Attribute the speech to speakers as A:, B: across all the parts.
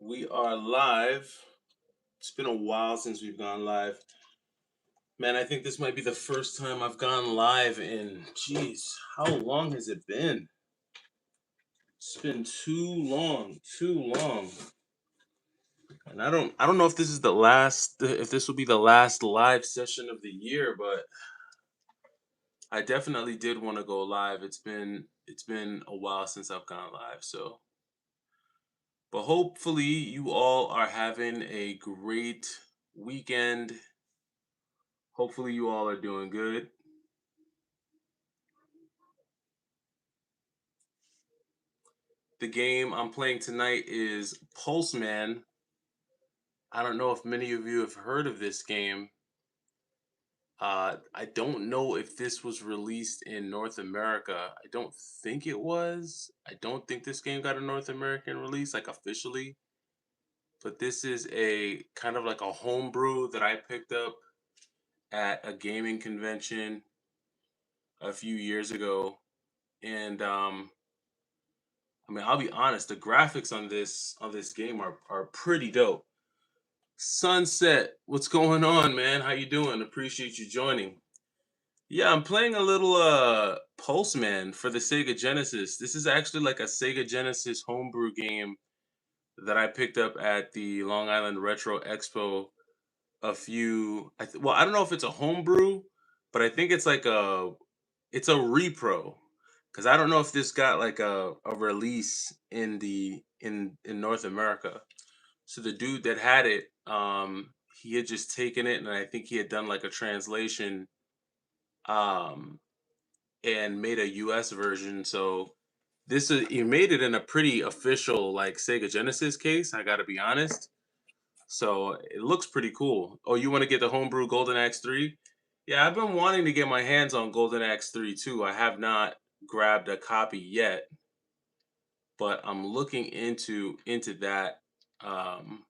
A: We are live. It's been a while since we've gone live. Man, I think this might be the first time I've gone live in, geez, how long has it been? It's been too long, too long. And I don't know if this is the last if this will be the last live session of the year, but I definitely did want to go live. It's been a while since I've gone live, so but hopefully you all are having a great weekend. Hopefully you all are doing good. The game I'm playing tonight is Pulseman. I don't know if many of you have heard of this game. I don't know if this was released in North America. I don't think it was. I don't think this game got a North American release, like officially. But this is a kind of like a homebrew that I picked up at a gaming convention a few years ago. And I mean, I'll be honest, the graphics on this game are pretty dope. Sunset, what's going on, man? How you doing? Appreciate you joining. Yeah, I'm playing a little Pulseman for the Sega Genesis. This is actually like a Sega Genesis homebrew game that I picked up at the Long Island Retro Expo a few well, I don't know if it's a homebrew, but I think it's a repro cuz I don't know if this got like a release in in North America. So the dude that had it, he had just taken it, and I think he had done like a translation, um, and made a US version. So this is he made it in a pretty official like Sega Genesis case. I got to be honest. So it looks pretty cool. Oh, you want to get the homebrew Golden Axe 3? Yeah, I've been wanting to get my hands on Golden Axe 3 too. I have not grabbed a copy yet, but I'm looking into that. Um,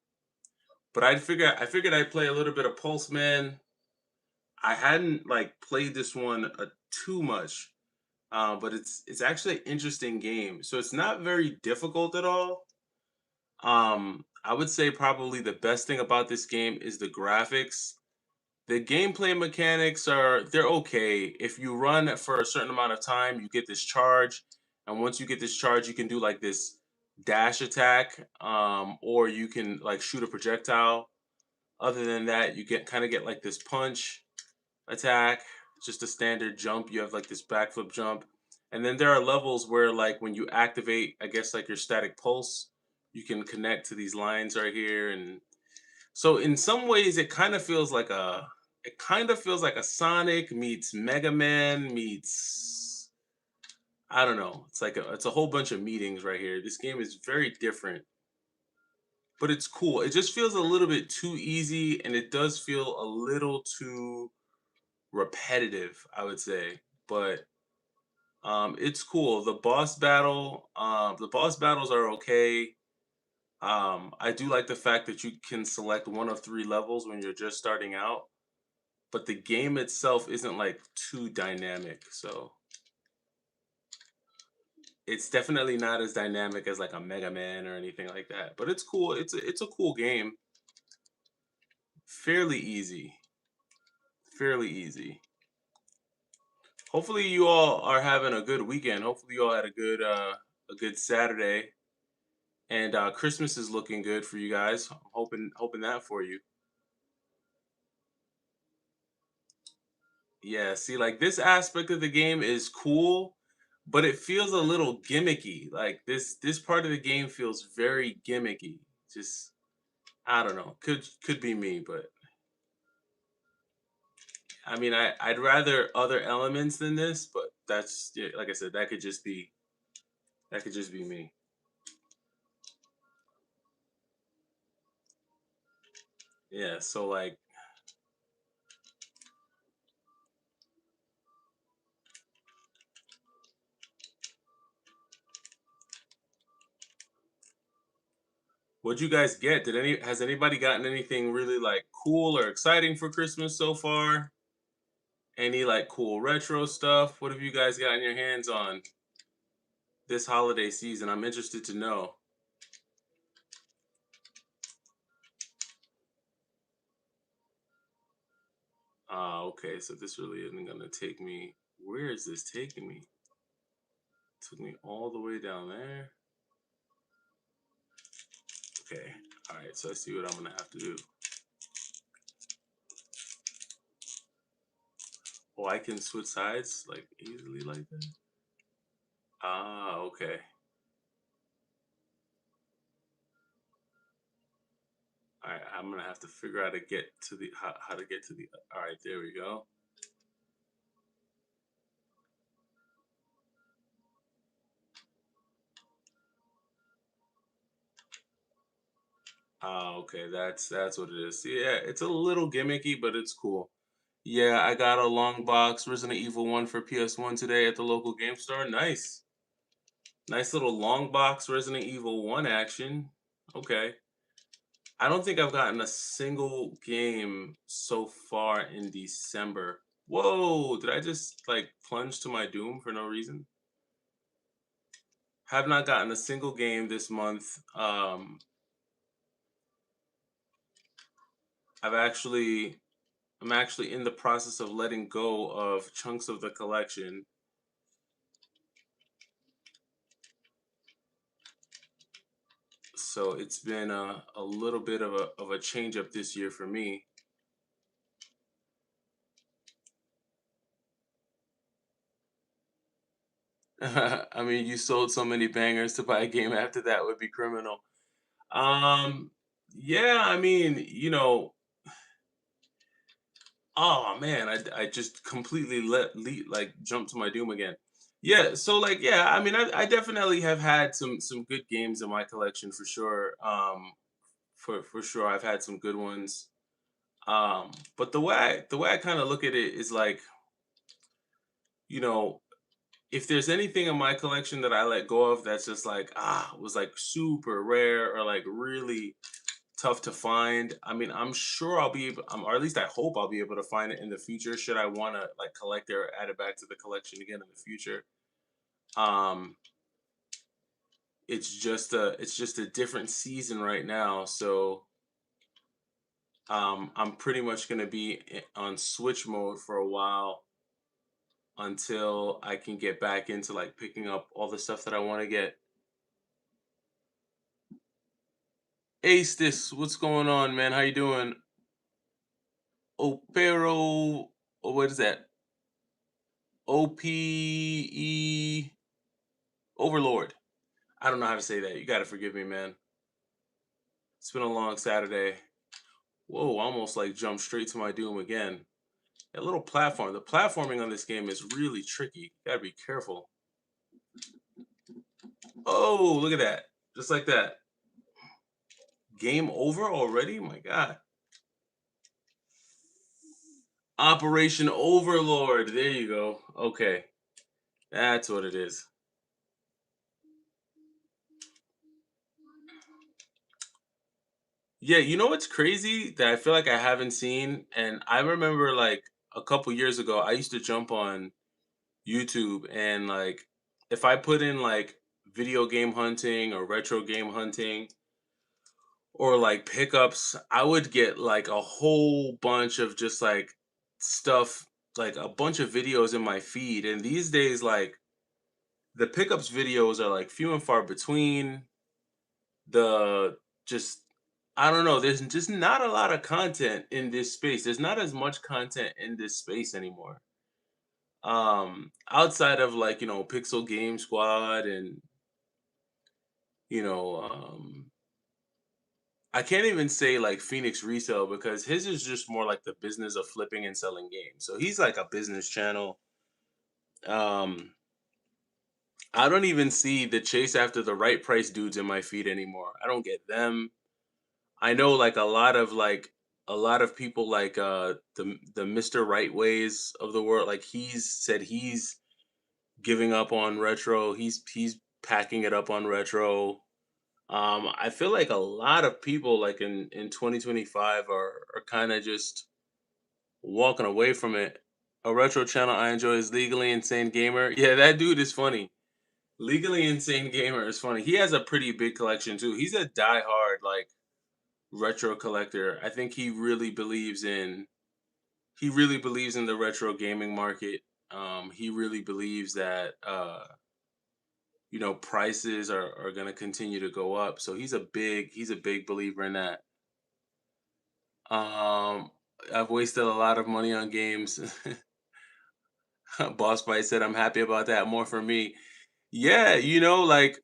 A: but I figured I'd play a little bit of Pulse Man. I hadn't like played this one too much, but it's actually an interesting game. So it's not very difficult at all. I would say probably the best thing about this game is the graphics. The gameplay mechanics they're okay. If you run for a certain amount of time, you get this charge, and once you get this charge, you can do like this dash attack, or you can like shoot a projectile. Other than that, you get like this punch attack, just a standard jump. You have like this backflip jump. And then there are levels where like when you activate, I guess like your static pulse, you can connect to these lines right here. And so in some ways it kind of feels like a Sonic meets Mega Man meets I don't know. It's a whole bunch of meetings right here. This game is very different, but it's cool. It just feels a little bit too easy, and it does feel a little too repetitive, I would say. But it's cool. The boss battles are okay. I do like the fact that you can select one of three levels when you're just starting out, but the game itself isn't like too dynamic. So it's definitely not as dynamic as like a Mega Man or anything like that. But it's cool. It's a cool game. Fairly easy. Fairly easy. Hopefully you all are having a good weekend. Hopefully you all had a good Saturday. And Christmas is looking good for you guys. I'm hoping that for you. Yeah, see, like this aspect of the game is cool, but it feels a little gimmicky. Like this part of the game feels very gimmicky. Just I don't know. Could be me, but I mean I'd rather other elements than this, but that's yeah, like I said, that could just be me. Yeah, so like what'd you guys get? Did any has anybody gotten anything really like cool or exciting for Christmas so far? Any like cool retro stuff? What have you guys gotten your hands on this holiday season? I'm interested to know. Okay, so this really isn't gonna take me. Where is this taking me? Took me all the way down there. Okay. All right. So I see what I'm gonna have to do. Oh, I can switch sides like easily like that. Ah, okay. All right. I'm gonna have to figure out to get to the how to get to the. All right. There we go. Ah, okay. That's what it is. Yeah, it's a little gimmicky, but it's cool. Yeah, I got a long box Resident Evil 1 for PS1 today at the local game store. Nice. Nice little long box Resident Evil 1 action. Okay. I don't think I've gotten a single game so far in December. Whoa, did I just like plunge to my doom for no reason? Have not gotten a single game this month. I've actually I'm actually in the process of letting go of chunks of the collection. So it's been a little bit of a change up this year for me. I mean, you sold so many bangers to buy a game after that would be criminal. Um, yeah, I mean, oh man, I just completely like jump to my doom again. Yeah, so like yeah, I mean, I definitely have had some good games in my collection for sure. For sure, I've had some good ones. But the way I kind of look at it is like, you know, if there's anything in my collection that I let go of that's just like was like super rare or like really tough to find. I mean, I'm sure I'll be able, or at least I hope I'll be able to find it in the future. Should I want to like collect it or add it back to the collection again in the future? Um, it's just a different season right now, so I'm pretty much gonna be on Switch mode for a while until I can get back into like picking up all the stuff that I want to get. Ace, this what's going on, man? How you doing? Opero, what is that? OPE Overlord. I don't know how to say that. You got to forgive me, man. It's been a long Saturday. Whoa, almost like jumped straight to my doom again. That little platform. The platforming on this game is really tricky. Gotta be careful. Oh, look at that. Just like that. Game over already? My God. Operation Overlord. There you go. Okay. That's what it is. Yeah, you know what's crazy that I feel like I haven't seen? And I remember like a couple years ago, I used to jump on YouTube and like if I put in like video game hunting or retro game hunting or like pickups, I would get like a whole bunch of just like stuff, like a bunch of videos in my feed. And these days, like the pickups videos are like few and far between. The just I don't know, there's just not a lot of content in this space. There's not as much content in this space anymore. Outside of like, Pixel Game Squad and you know, I can't even say like Phoenix Resale because his is just more like the business of flipping and selling games. So he's like a business channel. Um, I don't even see the chase after the right price dudes in my feed anymore. I don't get them. I know like a lot of people like the Mr. Right Ways of the world, like he's said he's giving up on retro. He's packing it up on retro. I feel like a lot of people like in 2025 are kind of just walking away from it. A retro channel I enjoy is Legally Insane Gamer. Yeah, that dude is funny. Legally Insane Gamer is funny. He has a pretty big collection too. He's a diehard like retro collector. I think he really believes in he really believes in the retro gaming market. He really believes that prices are going to continue to go up. So he's a big believer in that. Um, I've wasted a lot of money on games. Boss Fight said I'm happy about that. More for me. Yeah, like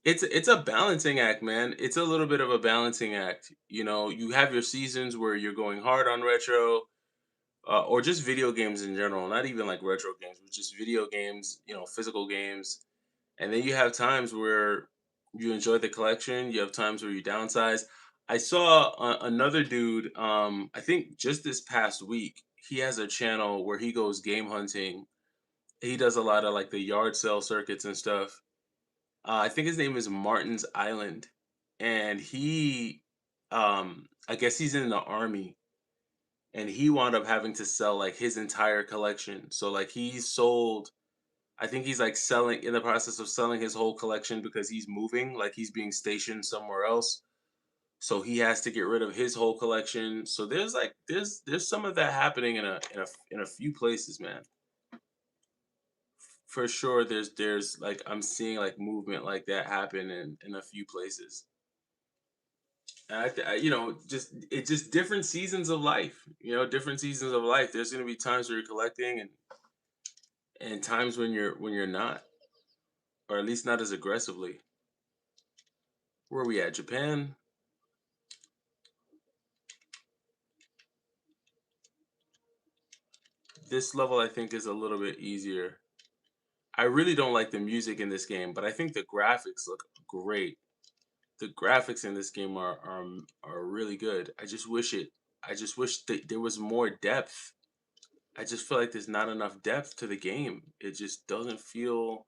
A: it's a balancing act, man. It's a little bit of a balancing act. You have your seasons where you're going hard on retro, or just video games in general, not even like retro games, but just video games, physical games. And then you have times where you enjoy the collection, you have times where you downsize. I saw another dude, I think just this past week, he has a channel where he goes game hunting. He does a lot of like the yard sale circuits and stuff. I think his name is Martin's Island, and I guess he's in the army, and he wound up having to sell like his entire collection. So like he sold, I think he's like selling in the process of selling his whole collection because he's moving, like he's being stationed somewhere else. So he has to get rid of his whole collection. So there's some of that happening in a few places, man. For sure, there's like I'm seeing like movement like that happen in a few places. And just different seasons of life. Different seasons of life. There's gonna be times where you're collecting and times when you're not, or at least not as aggressively. Where are we at? Japan? This level I think is a little bit easier. I really don't like the music in this game, but I think the graphics look great. The graphics in this game are really good. I just wish that there was more depth. I just feel like there's not enough depth to the game. It just doesn't feel.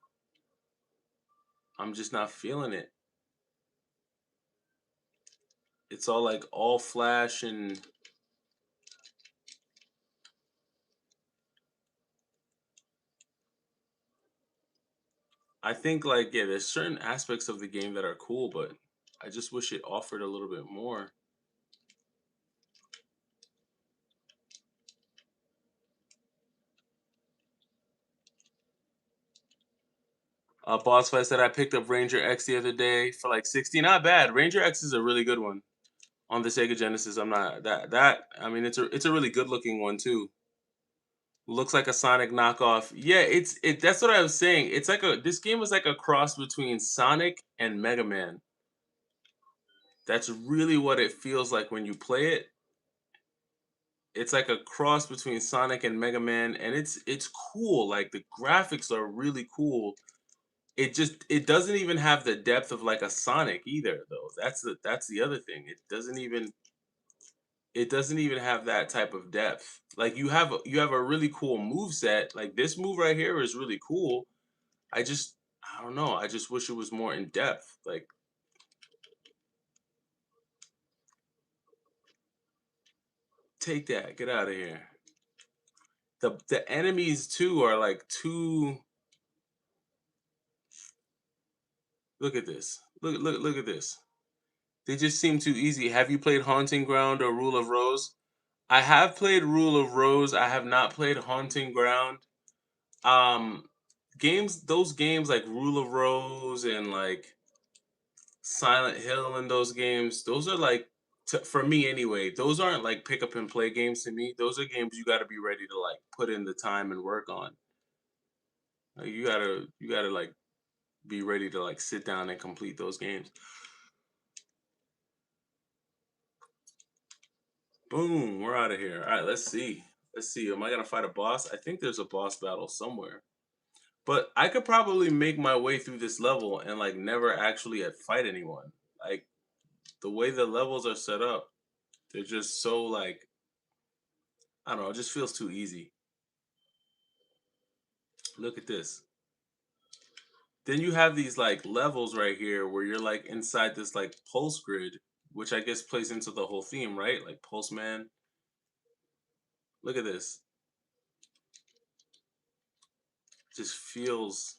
A: I'm just not feeling it. It's all like all flash, and I think like yeah, there's certain aspects of the game that are cool, but I just wish it offered a little bit more. Boss Fight said I picked up Ranger X the other day for like 60. Not bad. Ranger X is a really good one on the Sega Genesis. I'm not that. I mean, it's a really good looking one too. Looks like a Sonic knockoff. Yeah, that's what I was saying. It's like this game is like a cross between Sonic and Mega Man. That's really what it feels like when you play it. It's like a cross between Sonic and Mega Man, and it's cool. Like the graphics are really cool. It doesn't even have the depth of like a Sonic either, though. That's the other thing. It doesn't even have that type of depth. Like you have a really cool move set. Like this move right here is really cool. I don't know. I just wish it was more in depth. Like take that, get out of here. The enemies too are like too. Look at this. Look at this. They just seem too easy. Have you played Haunting Ground or Rule of Rose? I have played Rule of Rose. I have not played Haunting Ground. Um, those games like Rule of Rose and like Silent Hill and those games, those are like, for me anyway, those aren't like pick up and play games to me. Those are games you got to be ready to like put in the time and work on. Like, you gotta like be ready to like sit down and complete those games. Boom, we're out of here. All right, let's see. Let's see. Am I gonna fight a boss? I think there's a boss battle somewhere. But I could probably make my way through this level and like never actually fight anyone. Like the way the levels are set up, they're just so like I don't know, it just feels too easy. Look at this. Then you have these like levels right here where you're like inside this like pulse grid, which I guess plays into the whole theme, right? Like Pulse Man. Look at this. Just feels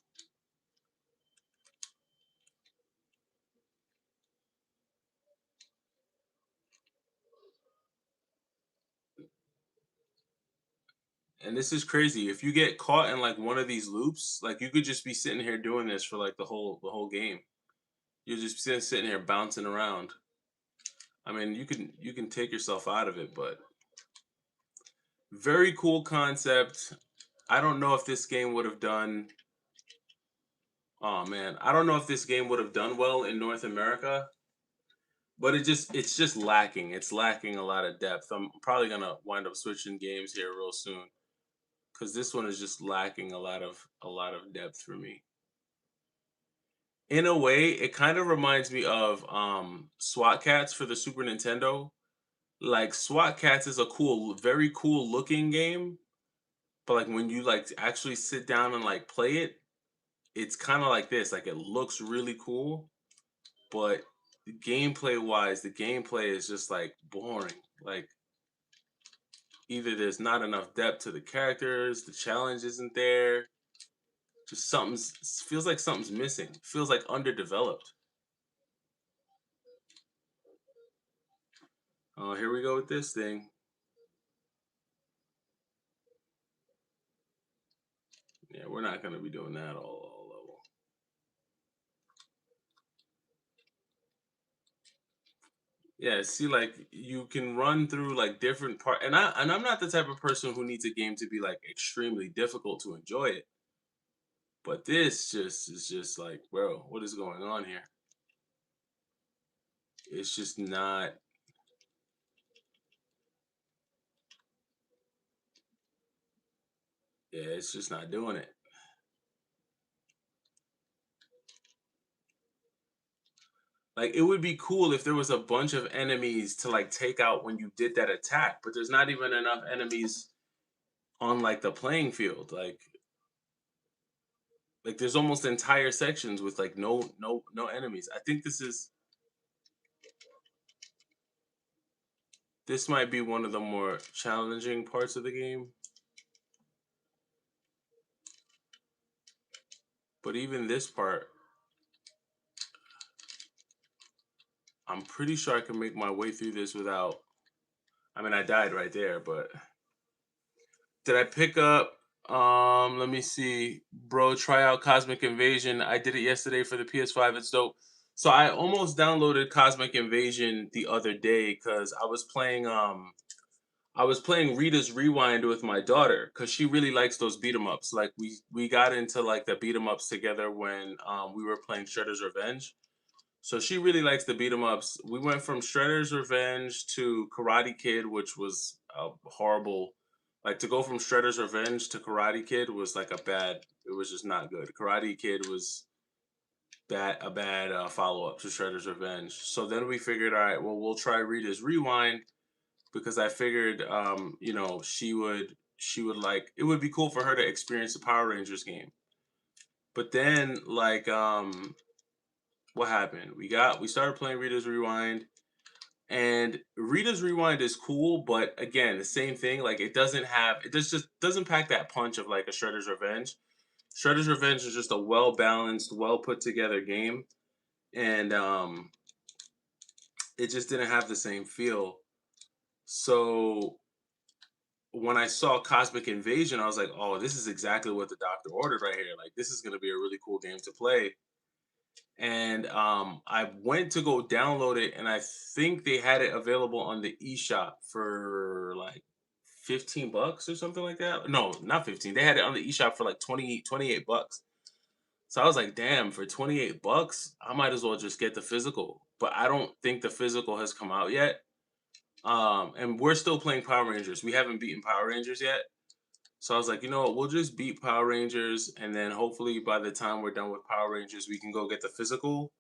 A: And this is crazy. If you get caught in like one of these loops, like you could just be sitting here doing this for like the whole game. You're just sitting here bouncing around. I mean, you can take yourself out of it, but very cool concept. I don't know if this game would have done. Oh man, I don't know if this game would have done well in North America, but it's just lacking. It's lacking a lot of depth. I'm probably gonna wind up switching games here real soon because this one is just lacking a lot of depth for me. In a way, it kind of reminds me of SWAT Cats for the Super Nintendo. Like SWAT Cats is a cool, very cool looking game, but like when you like actually sit down and like play it, it's kind of like this. Like it looks really cool, but gameplay wise, the gameplay is just like boring. Like either there's not enough depth to the characters, the challenge isn't there, just something's feels like something's missing. Feels like underdeveloped. Oh, here we go with this thing. Yeah, we're not gonna be doing that all level. Yeah, see, like you can run through like different part, and I'm not the type of person who needs a game to be like extremely difficult to enjoy it. But this just is just like, bro, what is going on here? It's just not. Yeah, it's just not doing it. Like it would be cool if there was a bunch of enemies to like take out when you did that attack, but there's not even enough enemies on like the playing field. Like there's almost entire sections with like no enemies. I think this might be one of the more challenging parts of the game. But even this part, I'm pretty sure I can make my way through this without. I mean, I died right there, but did I pick up? Let me see, bro. Try out Cosmic Invasion. I did it yesterday for the PS5. It's dope. So I almost downloaded Cosmic Invasion the other day because I was playing Rita's Rewind with my daughter because she really likes those beat 'em ups. Like we got into like the beat 'em ups together when we were playing Shredder's Revenge. So she really likes the beat 'em ups. We went from Shredder's Revenge to Karate Kid, which was horrible. Like to go from Shredder's Revenge to Karate Kid was like a bad. It was just not good. Karate Kid was a bad follow up to Shredder's Revenge. So then we figured, all right, well we'll try Rita's Rewind because I figured, she would like it would be cool for her to experience the Power Rangers game. But then like what happened? We started playing Rita's Rewind. And Rita's Rewind is cool, but again, the same thing. Like it just doesn't pack that punch of like a Shredder's Revenge. Shredder's Revenge is just a well balanced, well put together game, and it just didn't have the same feel. So when I saw Cosmic Invasion, I was like, oh, this is exactly what the doctor ordered right here. Like this is gonna be a really cool game to play. And I went to go download it, and I think they had it available on the eShop for like $15 or something like that. No, not 15. They had it on the eShop for like 28 bucks. So I was like, damn, for 28 bucks, I might as well just get the physical. But I don't think the physical has come out yet. And we're still playing Power Rangers. We haven't beaten Power Rangers yet. So I was like, you know what, we'll just beat Power Rangers, and then hopefully by the time we're done with Power Rangers, we can go get the physical.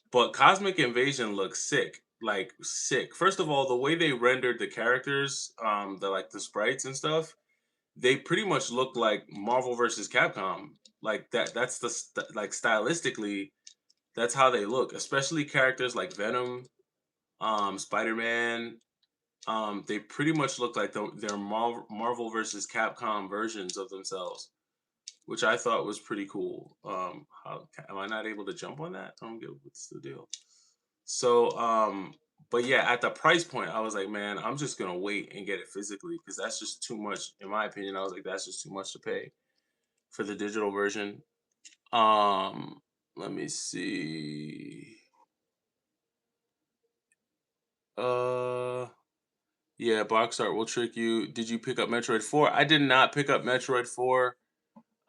A: But Cosmic Invasion looks sick. Like sick. First of all, the way they rendered the characters, the sprites and stuff, they pretty much look like Marvel versus Capcom. Like that's like stylistically, that's how they look. Especially characters like Venom, Spider-Man. They pretty much look like they're Marvel versus Capcom versions of themselves, which I thought was pretty cool. How am I not able to jump on that? I don't get what's the deal. So, But yeah, at the price point, I was like, man, I'm just gonna wait and get it physically because that's just too much, in my opinion. I was like, that's just too much to pay for the digital version. Um, Let me see. Uh, yeah, box art will trick you. Did you pick up Metroid 4? I did not pick up Metroid 4.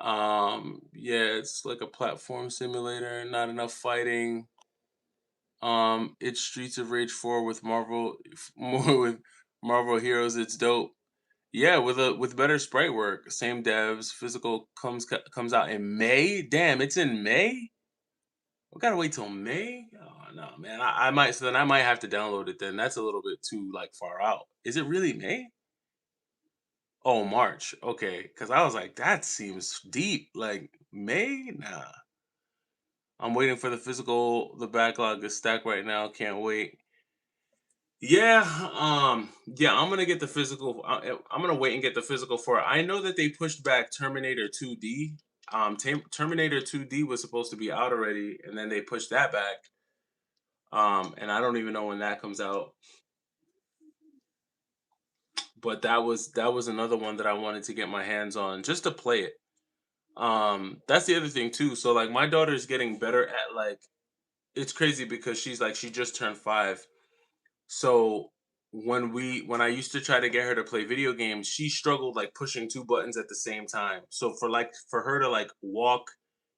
A: Yeah, it's like a platform simulator, not enough fighting. It's Streets of Rage 4 with Marvel more with Marvel Heroes. It's dope. Yeah, with better sprite work, same devs. Physical comes out in May. Damn, it's in May. We gotta wait till May. Oh no, man. I might so then I might have to download it. Then that's a little bit too like far out. Is it really May? Oh, March. Okay, because I was like, that seems deep. Like May? Nah. I'm waiting for the physical. The backlog is stacked right now. Can't wait. Yeah, yeah, I'm gonna get the physical. I'm gonna wait and get the physical for it. I know that they pushed back Terminator 2D. Terminator 2D was supposed to be out already, and then they pushed that back. And I don't even know when that comes out. But that was another one that I wanted to get my hands on just to play it. That's the other thing too. So like my daughter's getting better at like it's crazy because she just turned 5. So when I used to try to get her to play video games, she struggled like pushing two buttons at the same time. So for her to like walk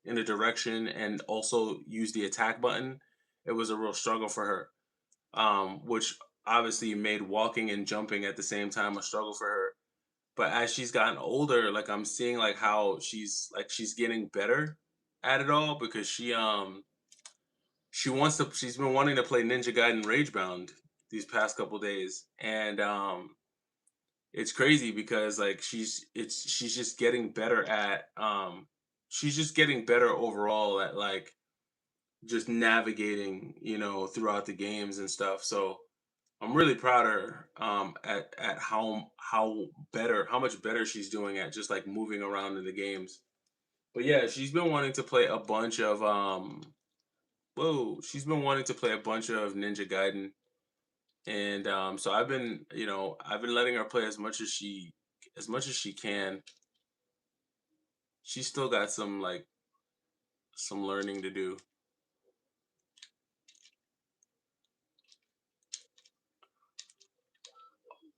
A: in a direction and also use the attack button, it was a real struggle for her. Which obviously made walking and jumping at the same time a struggle for her. But as she's gotten older, like I'm seeing like how she's getting better at it all because she's been wanting to play Ninja Gaiden Ragebound these past couple days, and it's crazy because like she's just getting better at she's just getting better overall at like just navigating, throughout the games and stuff. So I'm really proud of her at how much better she's doing at just like moving around in the games. But yeah, she's been wanting to play a bunch of she's been wanting to play a bunch of Ninja Gaiden. And so I've been letting her play as much as she can. She's still got some learning to do.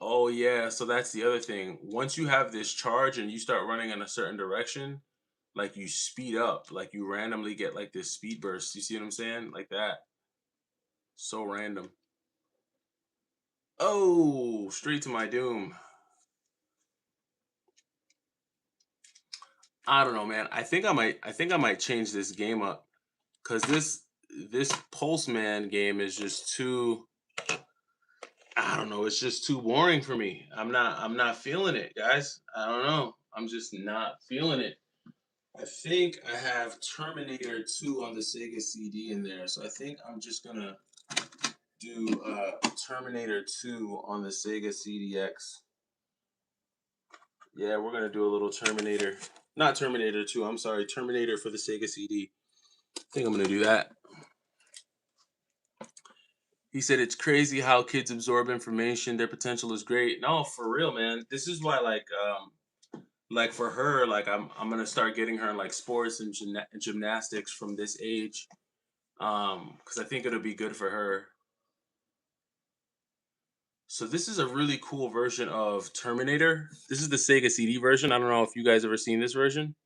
A: Oh yeah, so that's the other thing. Once you have this charge and you start running in a certain direction, like you speed up, like you randomly get like this speed burst. You see what I'm saying? Like that. So random. Oh, straight to my doom. I don't know, man. I think I might change this game up cuz this Pulse Man game is just too I don't know, it's just too boring for me. I'm not feeling it, guys. I don't know. I'm just not feeling it. I think I have Terminator 2 on the Sega CD in there, so I think I'm just gonna do Terminator 2 on the Sega CDX. Yeah, we're gonna do a little Terminator. Not Terminator 2, I'm sorry, Terminator for the Sega CD. I think I'm gonna do that. He said it's crazy how kids absorb information. Their potential is great. No, for real, man. This is why like for her, like I'm gonna start getting her in like sports and gymnastics from this age. Because I think it'll be good for her. So this is a really cool version of Terminator. This is the Sega CD version. I don't know if you guys ever seen this version.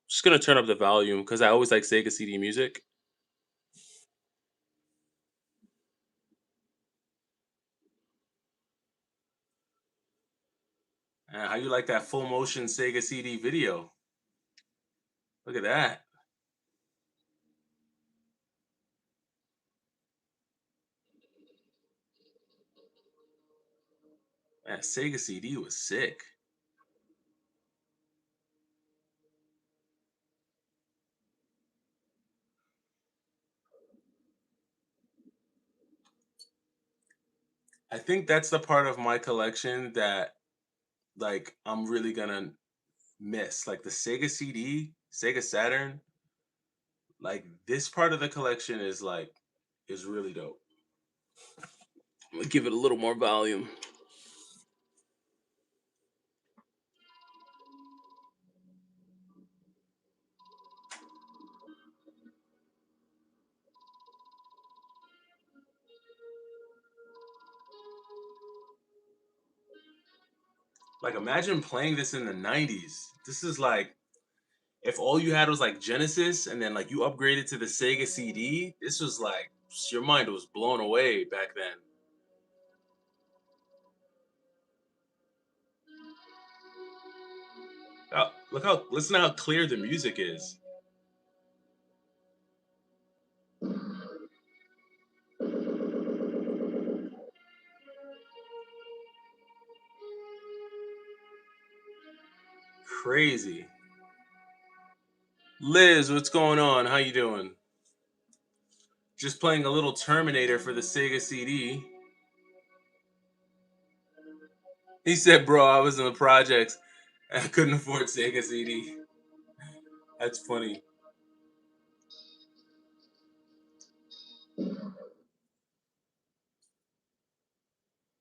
A: Just gonna turn up the volume because I always like Sega CD music. How you like that full motion Sega CD video? Look at that. Man, Sega CD was sick. I think that's the part of my collection that like I'm really gonna miss. Like the Sega CD, Sega Saturn, like this part of the collection is really dope. I'm gonna give it a little more volume. Like, imagine playing this in the 90s. This is like if all you had was like Genesis and then like you upgraded to the Sega CD. This was like your mind was blown away back then. Look how listen to how clear the music is. Crazy. Liz, what's going on? How you doing? Just playing a little Terminator for the Sega CD. He said, "Bro, I was in the projects and I couldn't afford Sega CD." That's funny.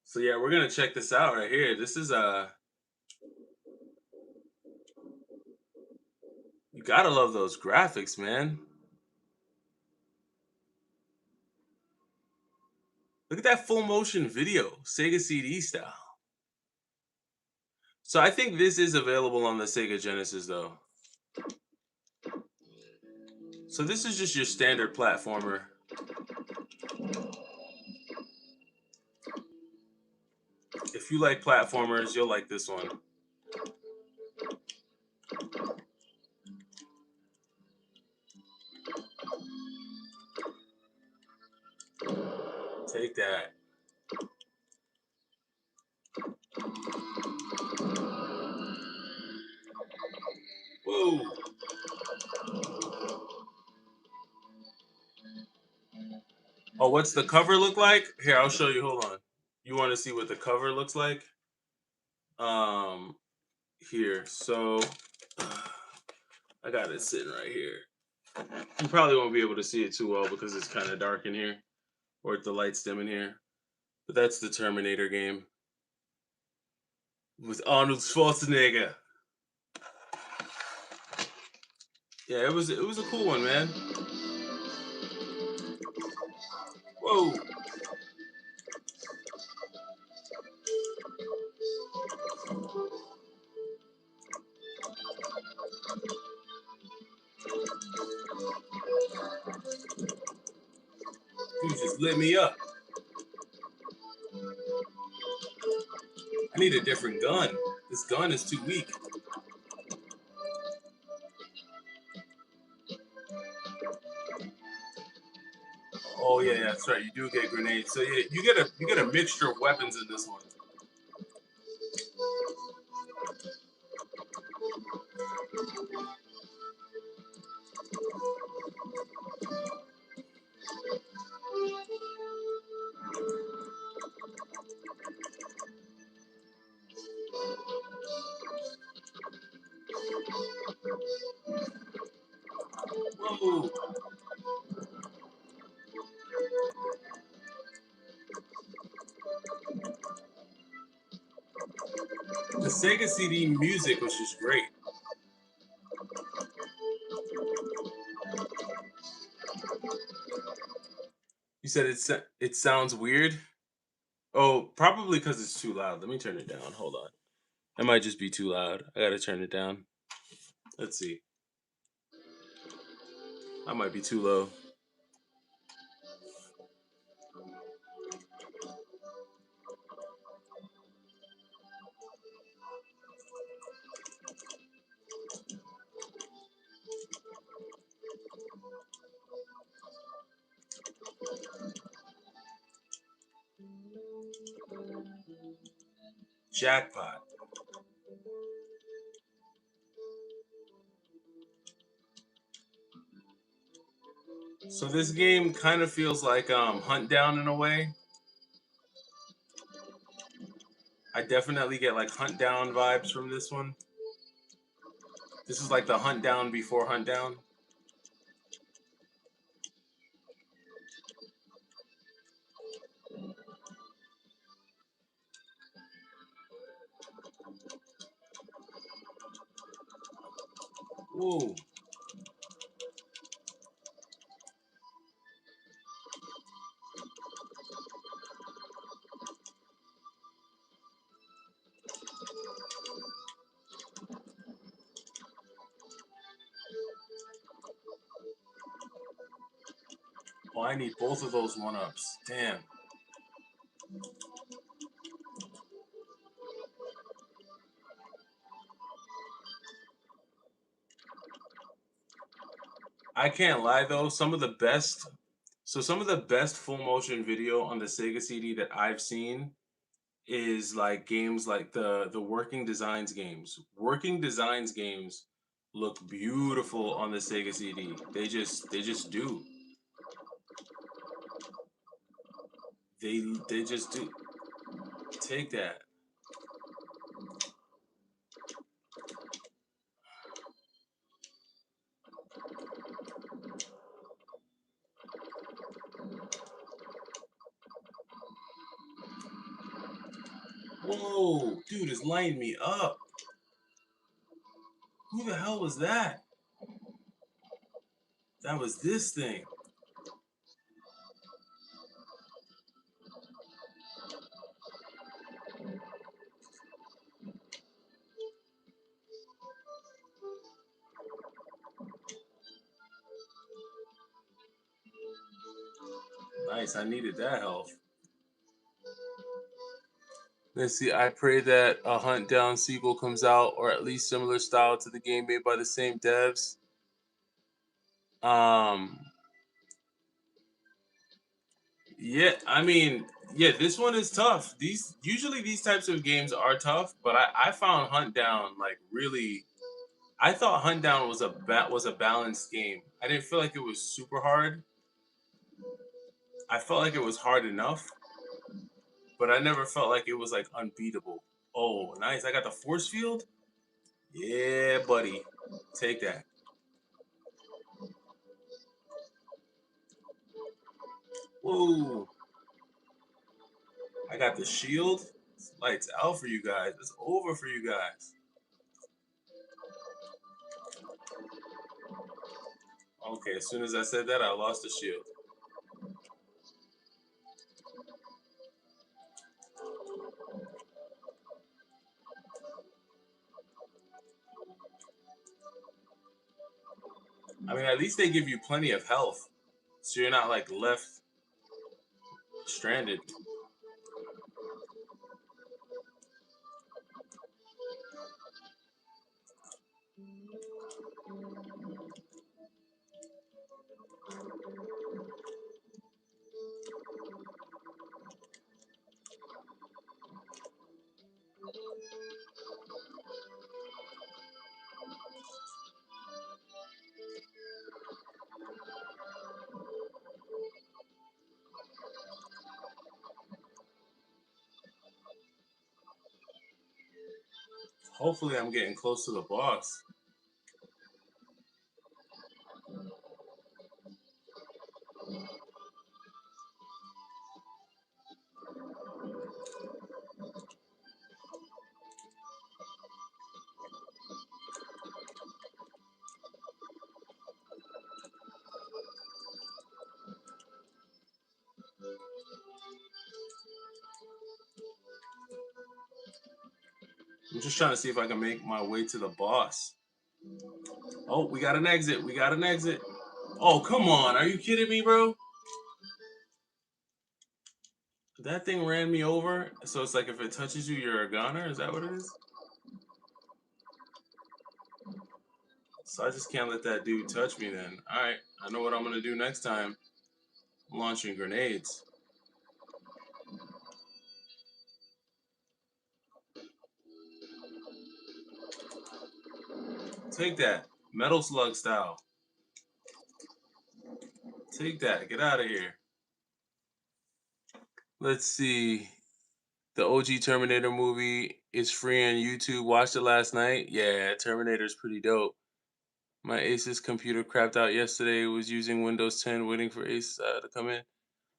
A: So yeah, we're gonna check this out right here. This is you gotta love those graphics, man. Look at that full motion video, Sega CD style. So I think this is available on the Sega Genesis though. So this is just your standard platformer. If you like platformers, you'll like this one. Take that. Whoa. Oh, what's the cover look like? Here, I'll show you. Hold on. You want to see what the cover looks like? Um, here. So I got it sitting right here. You probably won't be able to see it too well because it's kind of dark in here, or if the light's dim in here. But that's the Terminator game with Arnold Schwarzenegger. Yeah, it was a cool one, man. Whoa. You just lit me up. I need a different gun. This gun is too weak. Oh yeah, that's right. You do get grenades. So yeah, you get a mixture of weapons in this one. Whoa. The Sega CD music was just great. You said it sounds weird. Oh, probably because it's too loud. Let me turn it down. Hold on. It might just be too loud. I gotta turn it down. Let's see. I might be too low. Jackpot. So this game kind of feels like Hunt Down in a way. I definitely get like Hunt Down vibes from this one. This is like the Hunt Down before Hunt Down. Whoa. Oh, I need both of those one-ups. Damn. I can't lie though, some of the best full motion video on the Sega CD that I've seen is like games like the Working Designs games. Working Designs games look beautiful on the Sega CD. They just do. They just do. Take that. Whoa, dude is lining me up. Who the hell was that? That was this thing. Nice, I needed that health. Let's see, I pray that a Hunt Down sequel comes out, or at least similar style to the game made by the same devs. Um, yeah, I mean, yeah, this one is tough. These types of games are tough, but I found Hunt Down like really. I thought Hunt Down was a balanced game. I didn't feel like it was super hard. I felt like it was hard enough, but I never felt like it was like unbeatable. Oh, nice! I got the force field. Yeah, buddy, take that. Whoa! I got the shield. It's lights out for you guys. It's over for you guys. Okay, as soon as I said that, I lost the shield. I mean, at least they give you plenty of health, so you're not like left stranded. Hopefully, I'm getting close to the boss. I'm just trying to see if I can make my way to the boss. Oh, we got an exit. We got an exit. Oh, come on. Are you kidding me, bro? That thing ran me over. So it's like if it touches you, you're a goner. Is that what it is? So I just can't let that dude touch me then. Alright, I know what I'm gonna do next time. I'm launching grenades. Take that. Metal slug style. Take that. Get out of here. Let's see. The OG Terminator movie is free on YouTube. Watched it last night. Yeah, Terminator's pretty dope. My Asus computer crapped out yesterday. It was using Windows 10, waiting for Ace to come in.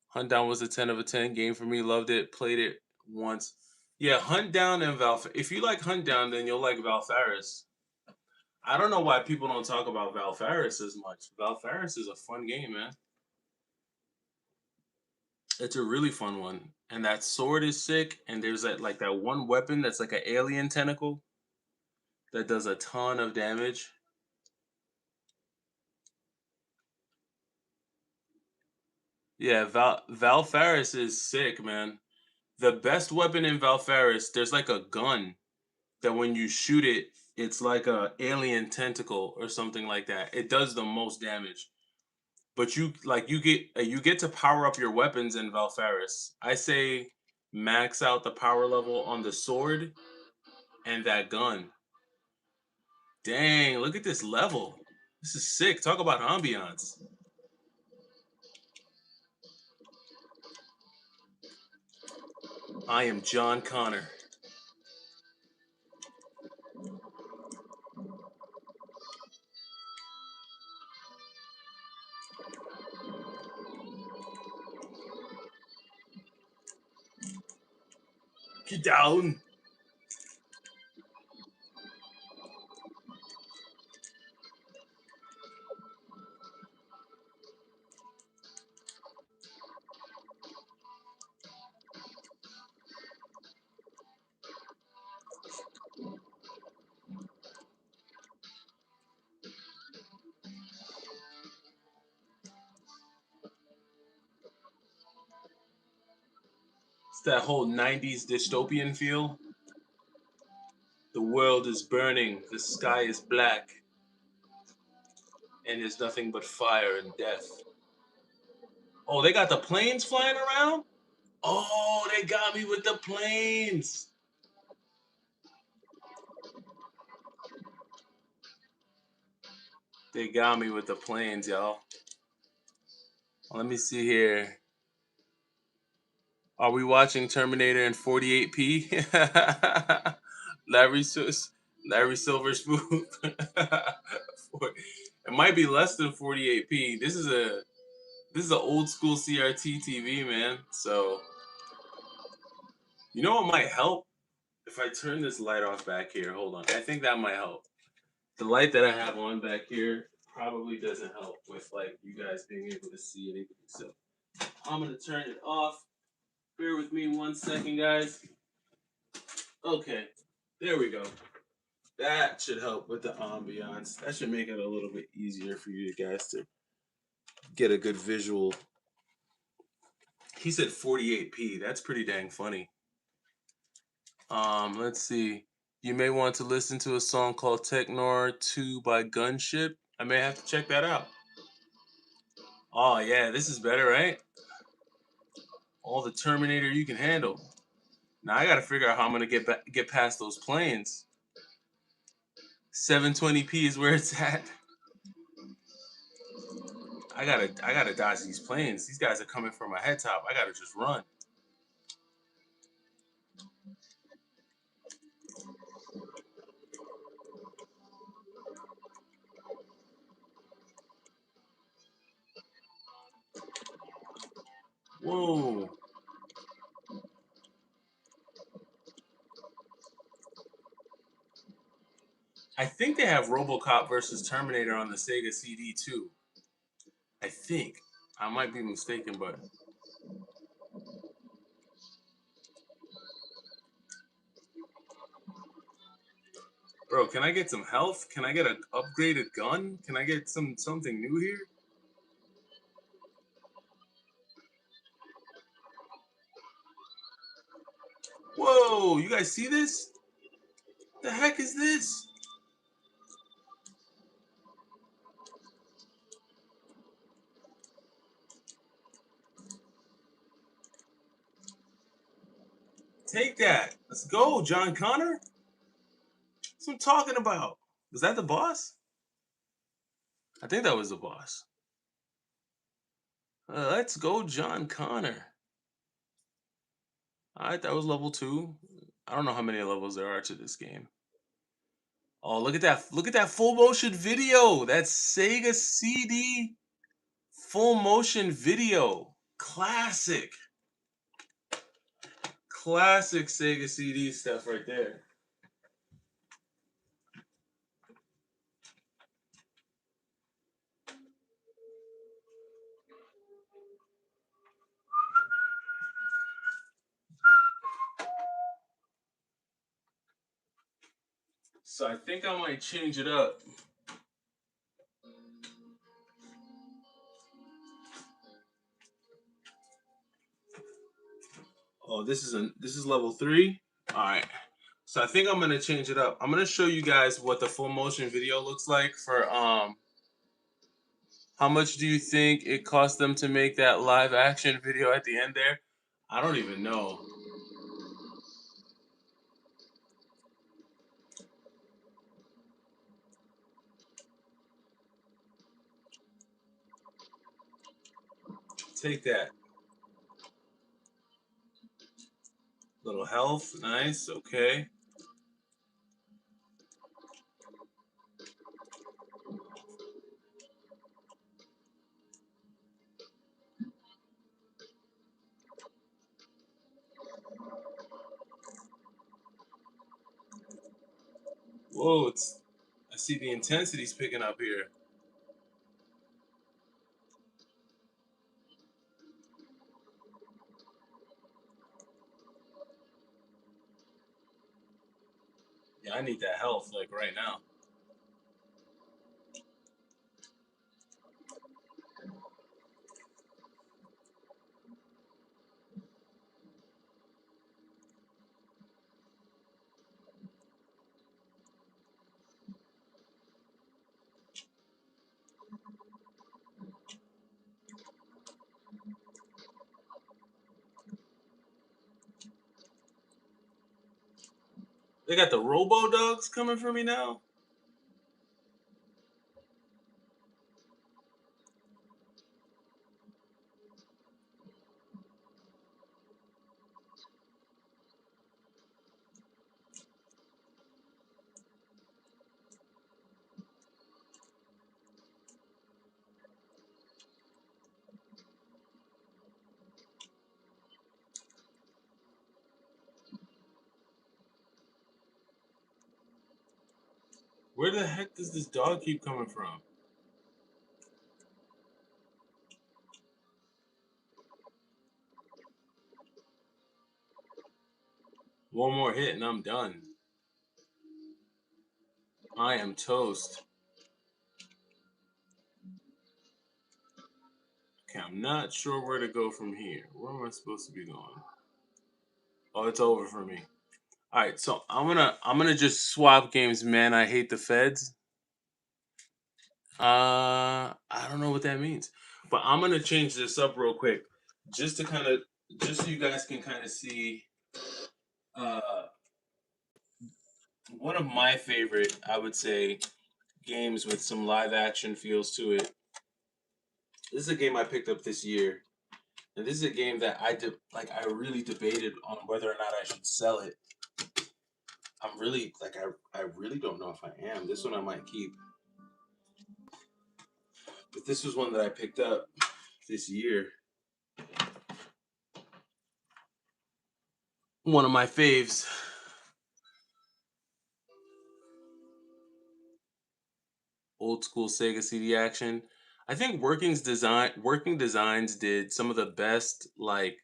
A: Hunt Down was a 10 of a 10 game for me. Loved it. Played it once. Yeah, Hunt Down and Val. If you like Hunt Down, then you'll like Valfaris. I don't know why people don't talk about Valfaris as much. Valfaris is a fun game, man. It's a really fun one. And that sword is sick. And there's that one weapon that's like an alien tentacle that does a ton of damage. Yeah, Valfaris is sick, man. The best weapon in Valfaris, there's like a gun that when you shoot it, it's like a alien tentacle or something like that. It does the most damage. But you get to power up your weapons in Valfaris. I say max out the power level on the sword and that gun. Dang, look at this level. This is sick. Talk about ambiance. I am John Connor. Get down. It's that whole 90s dystopian feel. The world is burning, the sky is black, and there's nothing but fire and death. Oh, they got the planes flying around? Oh, they got me with the planes. They got me with the planes, y'all. Let me see here. Are we watching Terminator in 48p? Larry Sil- Larry Silver Smooth. It might be less than 48p. This is an old school CRT TV, man. So you know what might help if I turn this light off back here. Hold on. I think that might help. The light that I have on back here probably doesn't help with like you guys being able to see anything. So I'm gonna turn it off. Bear with me 1 second, guys. Okay, there we go. That should help with the ambiance. That should make it a little bit easier for you guys to get a good visual. He said 48p. That's pretty dang funny. Let's see. You may want to listen to a song called Technor 2 by Gunship. I may have to check that out. Oh yeah, this is better, right? All the Terminator you can handle. Now I gotta figure out how I'm gonna get past those planes. 720p is where it's at. I gotta dodge these planes. These guys are coming for my head top. I gotta just run. Whoa. I think they have RoboCop versus Terminator on the Sega CD too. I think. I might be mistaken, but bro, can I get some health? Can I get an upgraded gun? Can I get something new here? Whoa, you guys see this? The heck is this? Take that. Let's go, John Connor. That's what I'm talking about. Was that the boss? I think that was the boss. Let's go, John Connor. All right, that was level 2. I don't know how many levels there are to this game. Oh, look at that. Look at that full motion video. That's Sega CD full motion video. Classic. Classic Sega CD stuff right there. So I think I might change it up. Oh, this is level 3. All right. So I think I'm gonna change it up. I'm gonna show you guys what the full motion video looks like for how much do you think it cost them to make that live action video at the end there? I don't even know. Take that. Little health, nice, okay. Whoa, I see the intensity's picking up here. Yeah, I need that health like right now. They got the robo dogs coming for me now. Where the heck does this dog keep coming from? One more hit and I'm done. I am toast. Okay, I'm not sure where to go from here. Where am I supposed to be going? Oh, it's over for me. All right, so I'm gonna just swap games, man. I hate the feds. I don't know what that means, but I'm gonna change this up real quick, just to kind of, just so you guys can kind of see. Uh, One of my favorite, I would say, games with some live action feels to it. This is a game I picked up this year, and this is a game that I really debated on whether or not I should sell it. I'm really I really don't know if I am. This one I might keep. But this was one that I picked up this year. One of my faves. Old school Sega CD action. I think Working Designs did some of the best like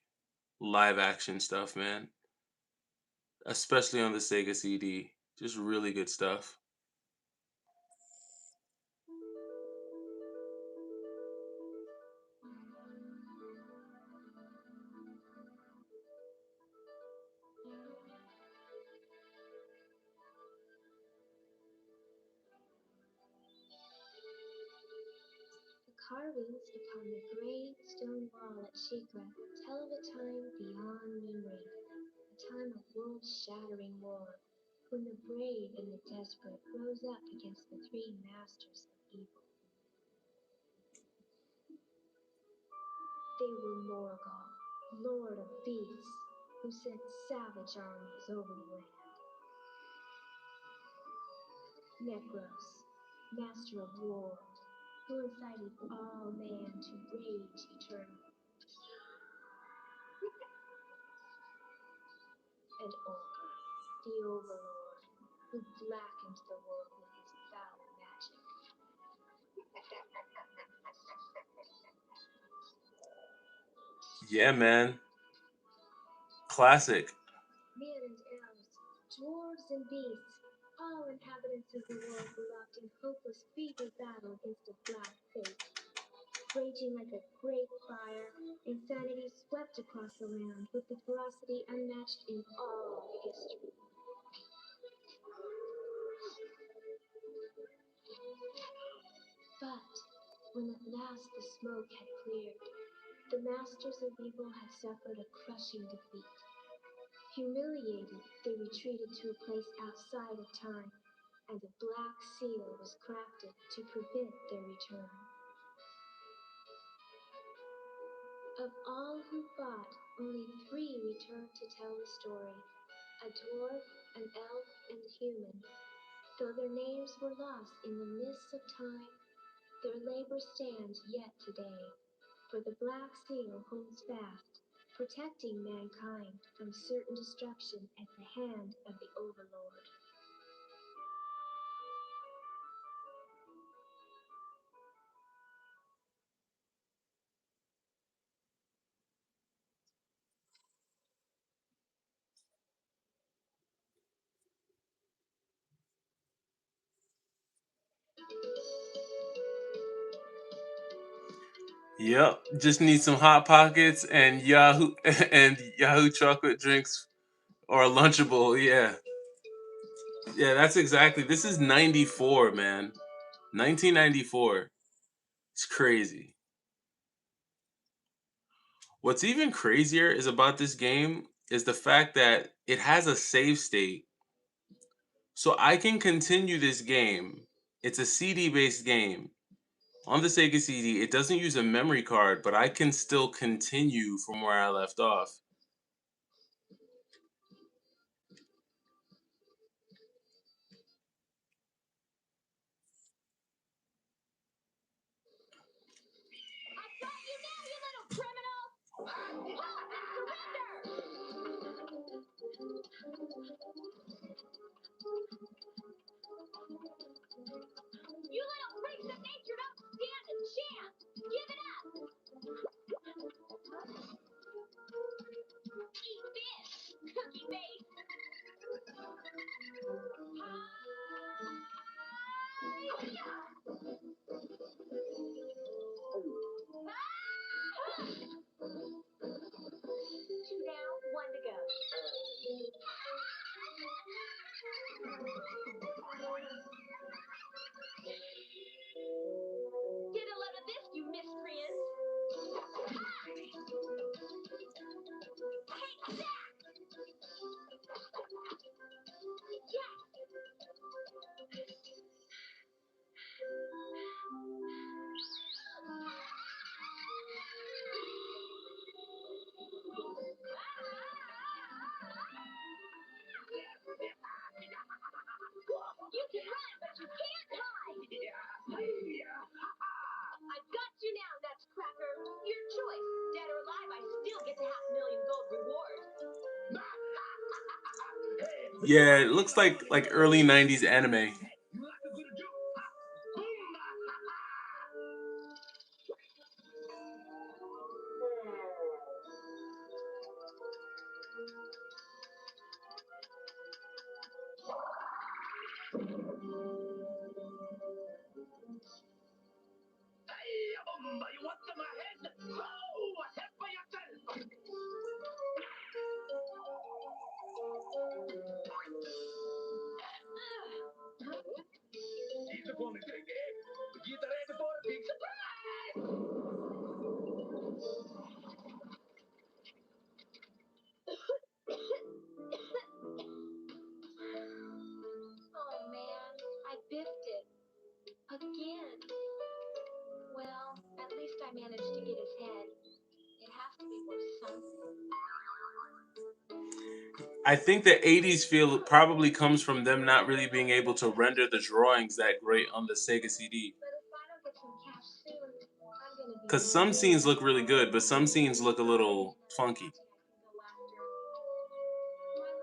A: live action stuff, man. Especially on the Sega CD. Just really good stuff.
B: The carvings upon the great stone wall at Shikra tell of a time beyond memory, a time of world-shattering war, when the brave and the desperate rose up against the three masters of evil. They were Morgul, lord of beasts, who sent savage armies over the land. Necros, master of war, who incited all man to rage eternally. And Olga, the Overlord, who blackens the world with his foul magic.
A: Yeah, man. Classic.
B: Men and elves, dwarves and beasts, All inhabitants of the world were locked in hopeless fever battle against a black fate. Raging like a great fire, insanity swept across the land with the ferocity unmatched in all history. But when at last the smoke had cleared, the masters of evil had suffered a crushing defeat. Humiliated, they retreated to a place outside of time, and a black seal was crafted to prevent their return. Of all who fought, only 3 returned to tell the story: a dwarf, an elf, and a human. Though their names were lost in the mists of time, their labor stands yet today. For the Black Seal holds fast, protecting mankind from certain destruction at the hand of the Overlord.
A: Yep, just need some hot pockets and Yahoo and Yahoo chocolate drinks or a Lunchable. Yeah, yeah, that's exactly. This is '94, man. 1994. It's crazy. What's even crazier is about this game is the fact that it has a save state. So I can continue this game. It's a CD based game. On the Sega CD, it doesn't use a memory card, but I can still continue from where I left off.
B: I've got you now, you little criminal! You little freaks of nature don't stand a chance! Give it up! Eat this, cookie face! Two down, one to go. Get a load of this, you miscreants! Take that! You can run, but you can't hide! I've got you now, Nutscracker. Your choice, dead or alive, I still get the $500,000 gold reward.
A: Yeah, it looks like early '90s anime.
B: You want my head? Oh, head for yourself! He's the phone thing, eh? Get ready for a big surprise! Oh man, I biffed it. Again. Well, at least I managed to get his head. It has to be worth something.
A: I think the '80s feel probably comes from them not really being able to render the drawings that great on the Sega CD.
B: But if I don't get some cash soon, I'm gonna be
A: Because some
B: miserable.
A: scenes look really good, but some scenes look a little funky.
B: My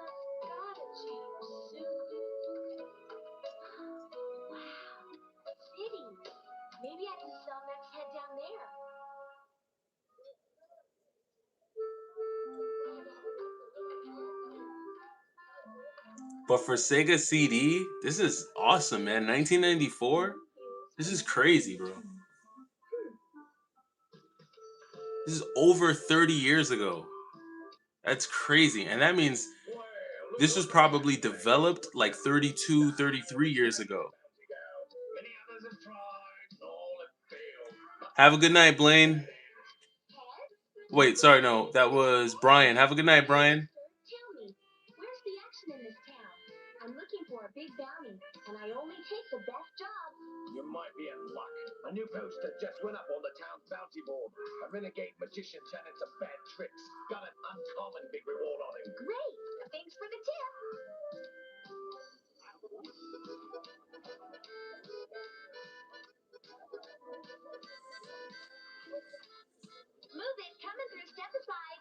B: luck's gotta change soon. Wow, city. Maybe I can sell Max head down there.
A: But for Sega CD, this is awesome, man. 1994?
B: Use
A: This
B: a
A: is crazy, bro.
B: navigation.
A: This is over 30 years ago. That's crazy. And that means this was probably developed like 32, 33 years ago. Have a good night, Blaine. Wait, sorry, no, that was Brian. Have a good night, Brian.
B: Tell me, where's the action in this town? I'm looking for a big bounty, and I only take the best jobs.
C: You might be in luck. A new poster just went up on the town's bounty board. A renegade magician turning some bad tricks. Got an uncommon big reward on him.
B: Great! Thanks for the tip. Move it, coming through, step aside.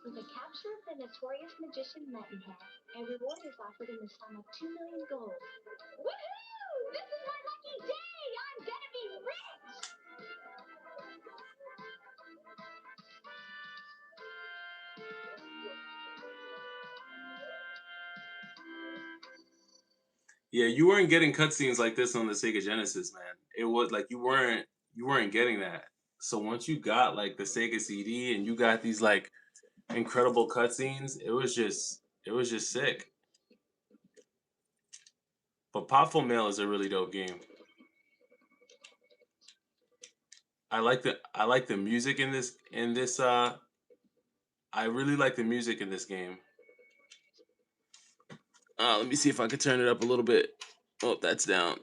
B: For the capture of the notorious magician Metinhead, a reward is offered in the sum of 2 million gold. Woohoo! This is my lucky day! I'm gonna be rich!
A: Yeah, you weren't getting cutscenes like this on the Sega Genesis, man. It was like you weren't getting that. So once you got like the Sega CD and you got these like incredible cutscenes, it was just sick. But Popful Mail is a really dope game. I like the music in this. I really like the music in this game. Let me see if I can turn it up a little bit. Oh, that's down.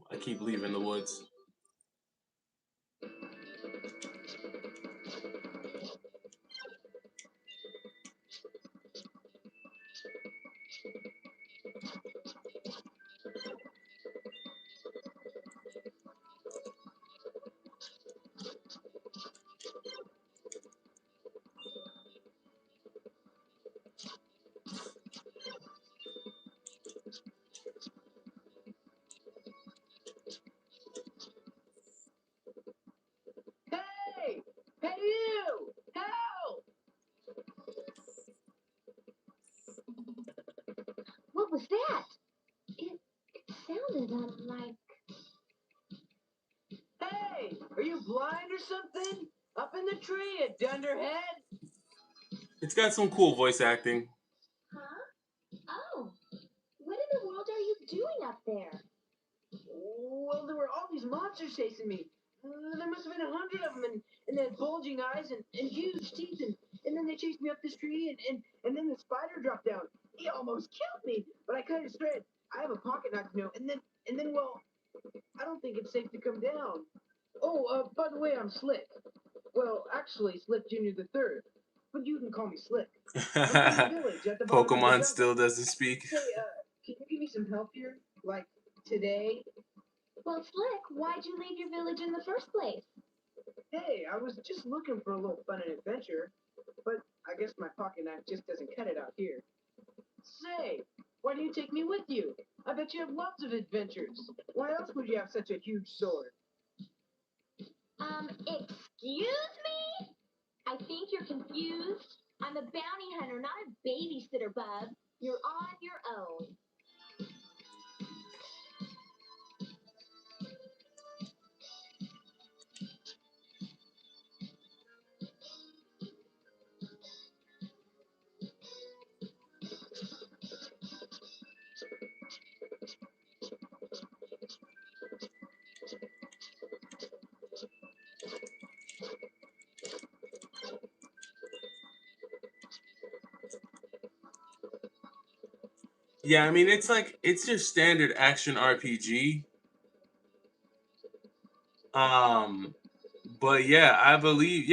A: I keep leaving the woods.
C: Hey! Hey, you! Help!
B: What was that? It sounded like...
C: Hey! Are you blind or something? Up in the tree, you dunderhead!
A: It's got some cool voice acting.
B: Huh? Oh, what in the world are you doing up there?
C: Well, there were all these monsters chasing me. There must have been 100 of them, and they had bulging eyes and huge teeth, and then they chased me up this tree, and then the spider dropped down. He almost killed me, but I cut it straight. I have a pocket knife, and then, well, I don't think it's safe to come down. Oh, by the way, I'm Slick. Well, actually, Slick Junior the Third, but you can call me Slick. I'm from the village at the bottom of the
A: Pokemon
C: jungle.
A: still doesn't speak.
C: Say, can you give me some help here? Like, today?
B: Well, Slick, why'd you leave your village in the first place?
C: Hey, I was just looking for a little fun and adventure, but I guess my pocket knife just doesn't cut it out here. Say, why do you take me with you? I bet you have lots of adventures. Why else would you have such a huge sword?
B: Excuse me? I think you're confused. I'm a bounty hunter, not a babysitter, bub. You're on your own.
A: Yeah, I mean it's your standard action RPG. Um, but yeah, I believe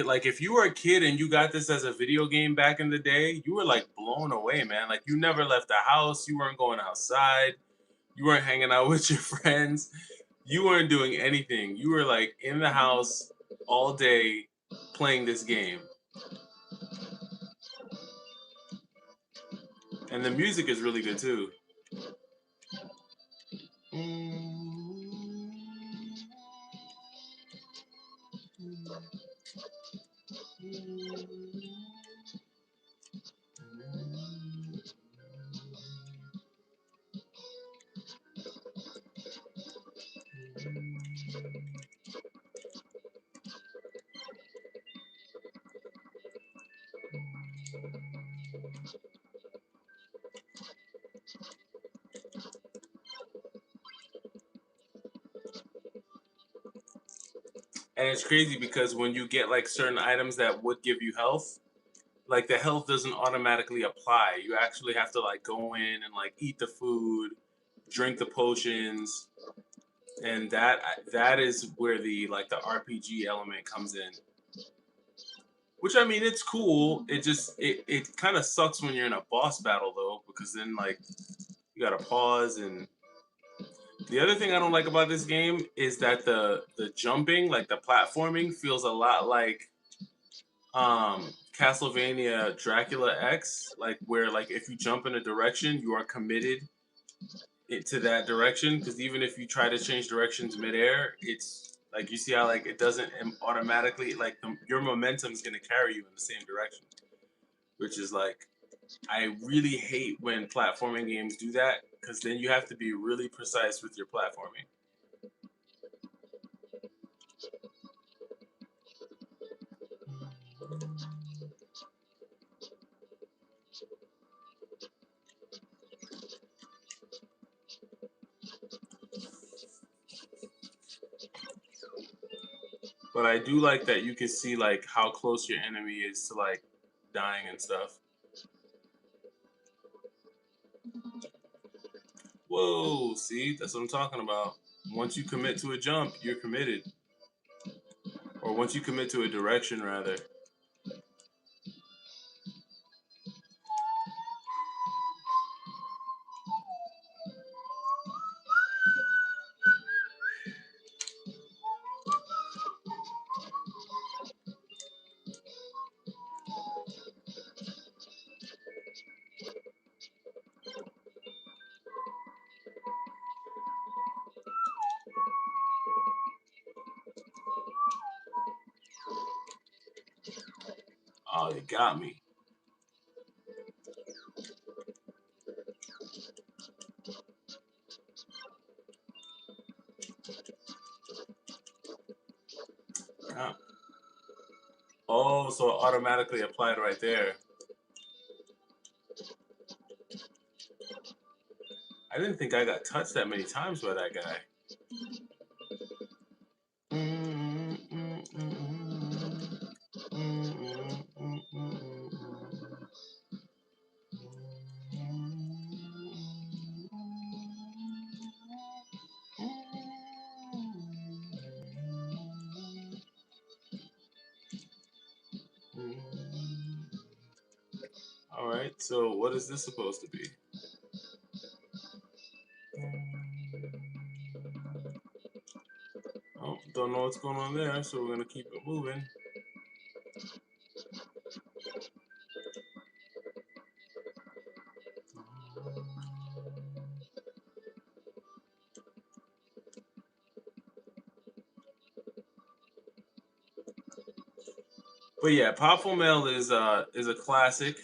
A: like if you were a kid and you got this as a video game back in the day, you were like blown away, man. Like you never left the house, you weren't going outside, you weren't hanging out with your friends, you weren't doing anything. You were like in the house all day playing this game. And the music is really good too. And it's crazy because when you get like certain items that would give you health, like the health doesn't automatically apply. You actually have to like go in and like eat the food, drink the potions, and that is where the like the RPG element comes in. Which I mean, it's cool. It kind of sucks when you're in a boss battle though, because then like you gotta pause. And the other thing I don't like about this game is that the jumping, like the platforming, feels a lot like Castlevania Dracula X, like where like if you jump in a direction, you are committed to that direction. Because even if you try to change directions midair, it's like you see how like it doesn't automatically like your momentum is gonna carry you in the same direction, which is like I really hate when platforming games do that because then you have to be really precise with your platforming. But I do like that you can see like how close your enemy is to like dying and stuff. Whoa, see, that's what I'm talking about. Once you commit to a jump, you're committed. Or once you commit to a direction, rather. Oh, you got me. Yeah. Oh, so it automatically applied right there. I didn't think I got touched that many times by that guy. All right, so what is this supposed to be? Oh, don't know what's going on there, so we're gonna keep it moving. But yeah, Powerful Mail is a classic.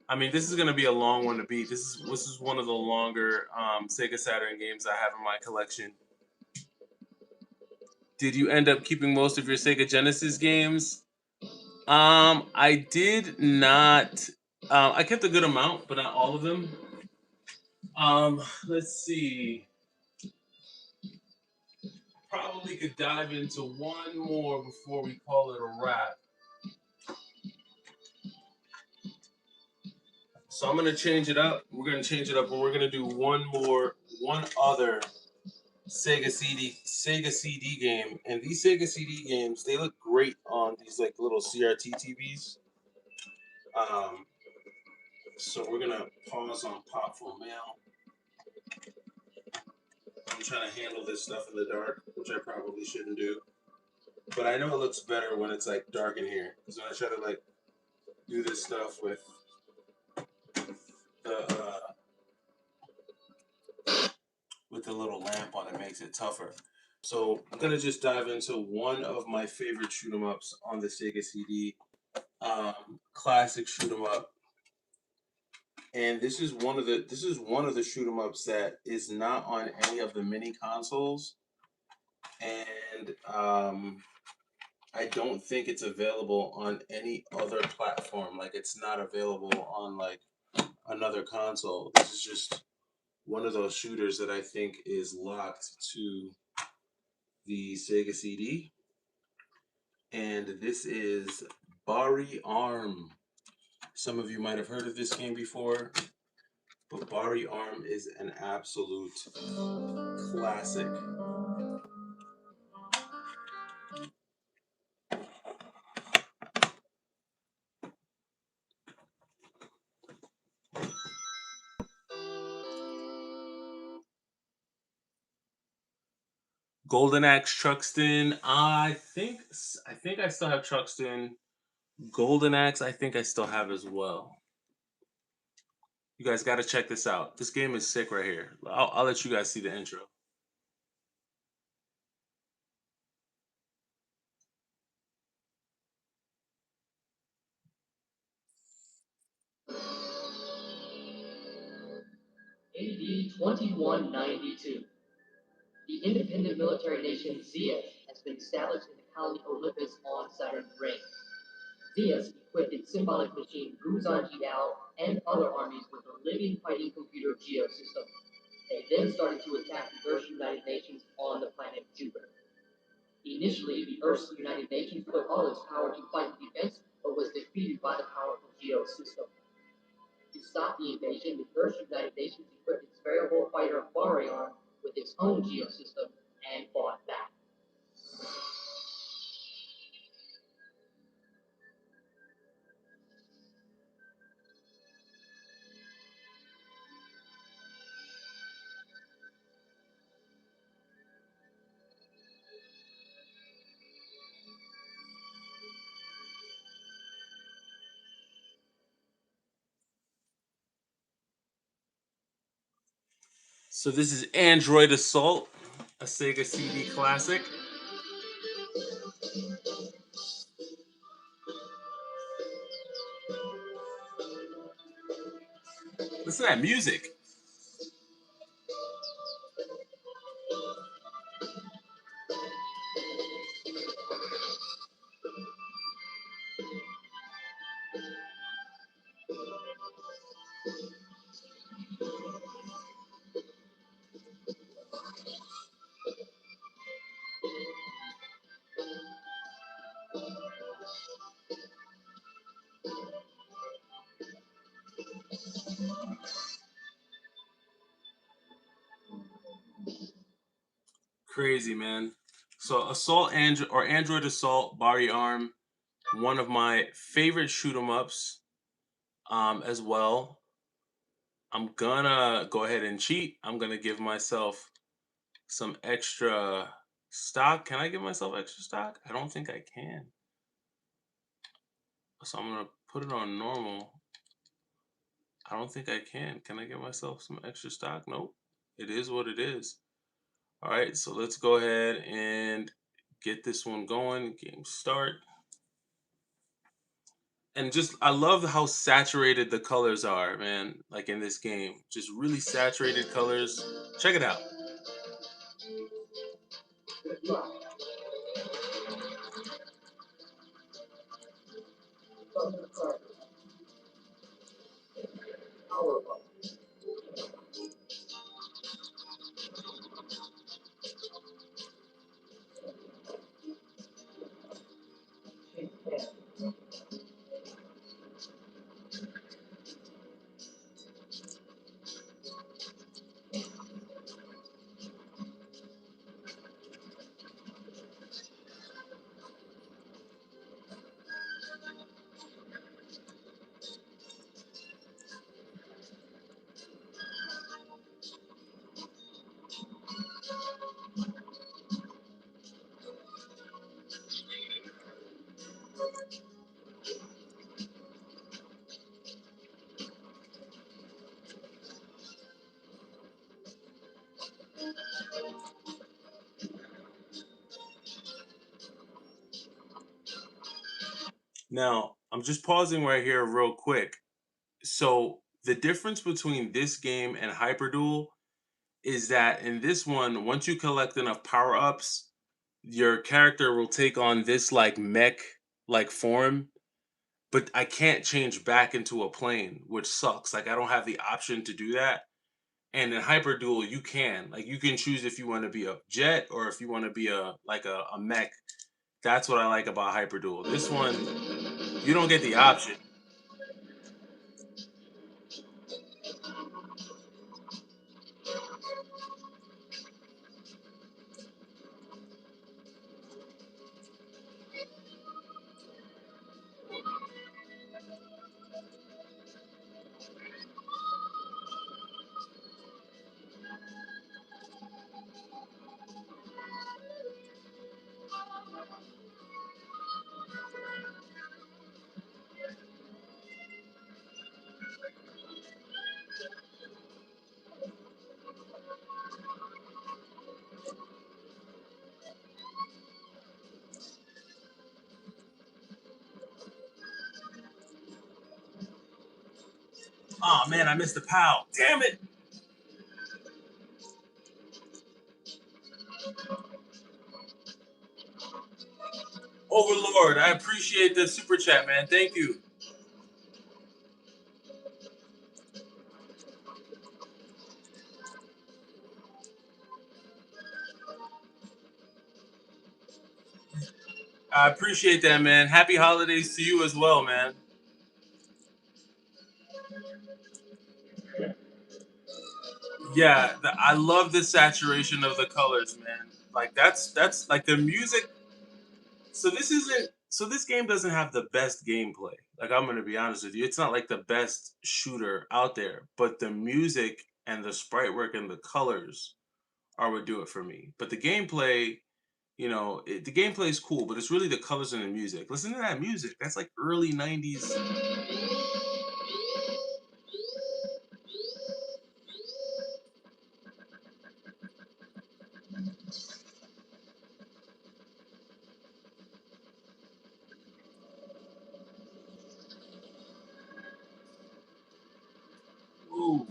A: I mean, this is gonna be a long one to beat. This is one of the longer Sega Saturn games I have in my collection. Did you end up keeping most of your Sega Genesis games? I did not. I kept a good amount, but not all of them. Let's see. Probably could dive into one more before we call it a wrap. So I'm gonna change it up. We're gonna change it up, and we're gonna do one other Sega CD game. And these Sega CD games, they look great on these like little CRT TVs. Um, so we're gonna pause on Pop Full Mail. I'm trying to handle this stuff in the dark, which I probably shouldn't do. But I know it looks better when it's like dark in here. Because when I try to like do this stuff the with the little lamp on, it makes it tougher. So I'm gonna just dive into one of my favorite shoot 'em ups on the Sega CD, classic shoot 'em up, and this is one of the shoot 'em ups that is not on any of the mini consoles, and I don't think it's available on any other platform. Like it's not available on like another console. This is just one of those shooters that I think is locked to the Sega CD, and this is Bari Arm. Some of you might have heard of this game before, but Bari Arm is an absolute classic. Golden Axe Truxton. I think I still have Truxton. Golden Axe, I think I still have as well. You guys got to check this out. This game is sick right here. I'll let you guys see the intro.
C: AD 2192. The independent military nation Zeus has been established in the colony Olympus on Saturn's ring. Zeus equipped its symbolic machine Guzan Gial and other armies with a living fighting computer geosystem. They then started to attack the Earth's United Nations on the planet Jupiter. Initially, the Earth's United Nations put all its power to fight the defense, but was defeated by the powerful geosystem. To stop the invasion, the Earth's United Nations equipped its variable fighter Baryon with its own geosystem and fought back.
A: So this is Android Assault, a Sega CD classic. Listen to that music. Crazy, man. So Assault Android or Android Assault Bari Arm, one of my favorite shoot 'em ups as well. I'm gonna go ahead and cheat. I'm gonna give myself some extra stock. Can I give myself extra stock? I don't think I can. So I'm gonna put it on normal. I don't think I can. Can I give myself some extra stock? Nope. It is what it is. All right, so let's go ahead and get this one going. Game start. And just I love how saturated the colors are, man. Like in this game, just really saturated colors. Check it out. Now, I'm just pausing right here real quick. So, the difference between this game and Hyperduel is that in this one, once you collect enough power-ups, your character will take on this like mech like form, but I can't change back into a plane, which sucks. Like I don't have the option to do that. And in Hyperduel, you can. Like you can choose if you want to be a jet or if you want to be a mech. That's what I like about Hyperduel. This one, you don't get the option. Oh man, I missed the POW. Damn it! Overlord, I appreciate the super chat, man. Thank you. I appreciate that, man. Happy holidays to you as well, man. Yeah, I love the saturation of the colors, man. Like that's like the music. So this isn't. So this game doesn't have the best gameplay. Like I'm gonna be honest with you, it's not like the best shooter out there. But the music and the sprite work and the colors are what do it for me. But the gameplay, the gameplay is cool, but it's really the colors and the music. Listen to that music. That's like early '90s. Ooh,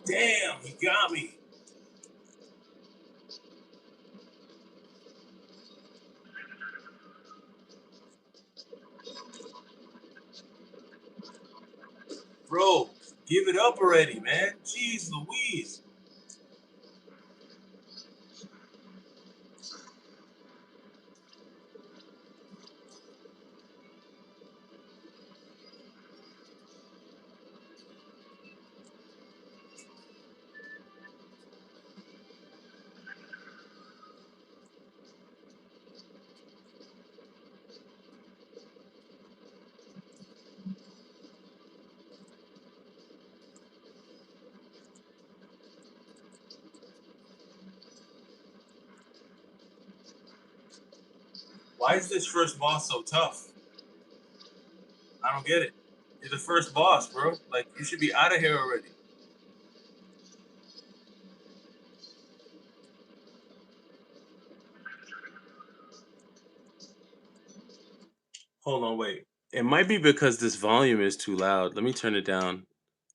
A: damn, he got me. Bro, give it up already, man. Jeez Louise. Why is this first boss so tough? I don't get it. You're the first boss, bro. Like you should be out of here already. Hold on, wait. It might be because this volume is too loud. Let me turn it down.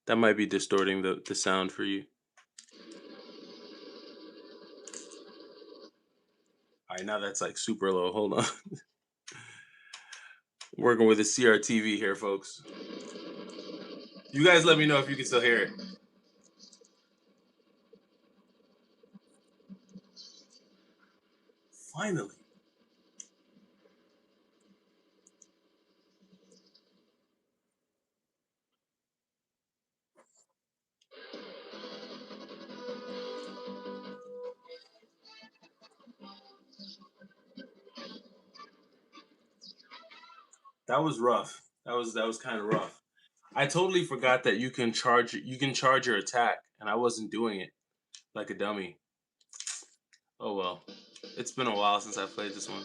A: That might be distorting the sound for you. All right, now that's like super low. Hold on. Working with a CRTV here, folks. You guys let me know if you can still hear it. Finally. That was rough. That was kind of rough. I totally forgot that you can charge your attack, and I wasn't doing it like a dummy. Oh well. It's been a while since I played this one.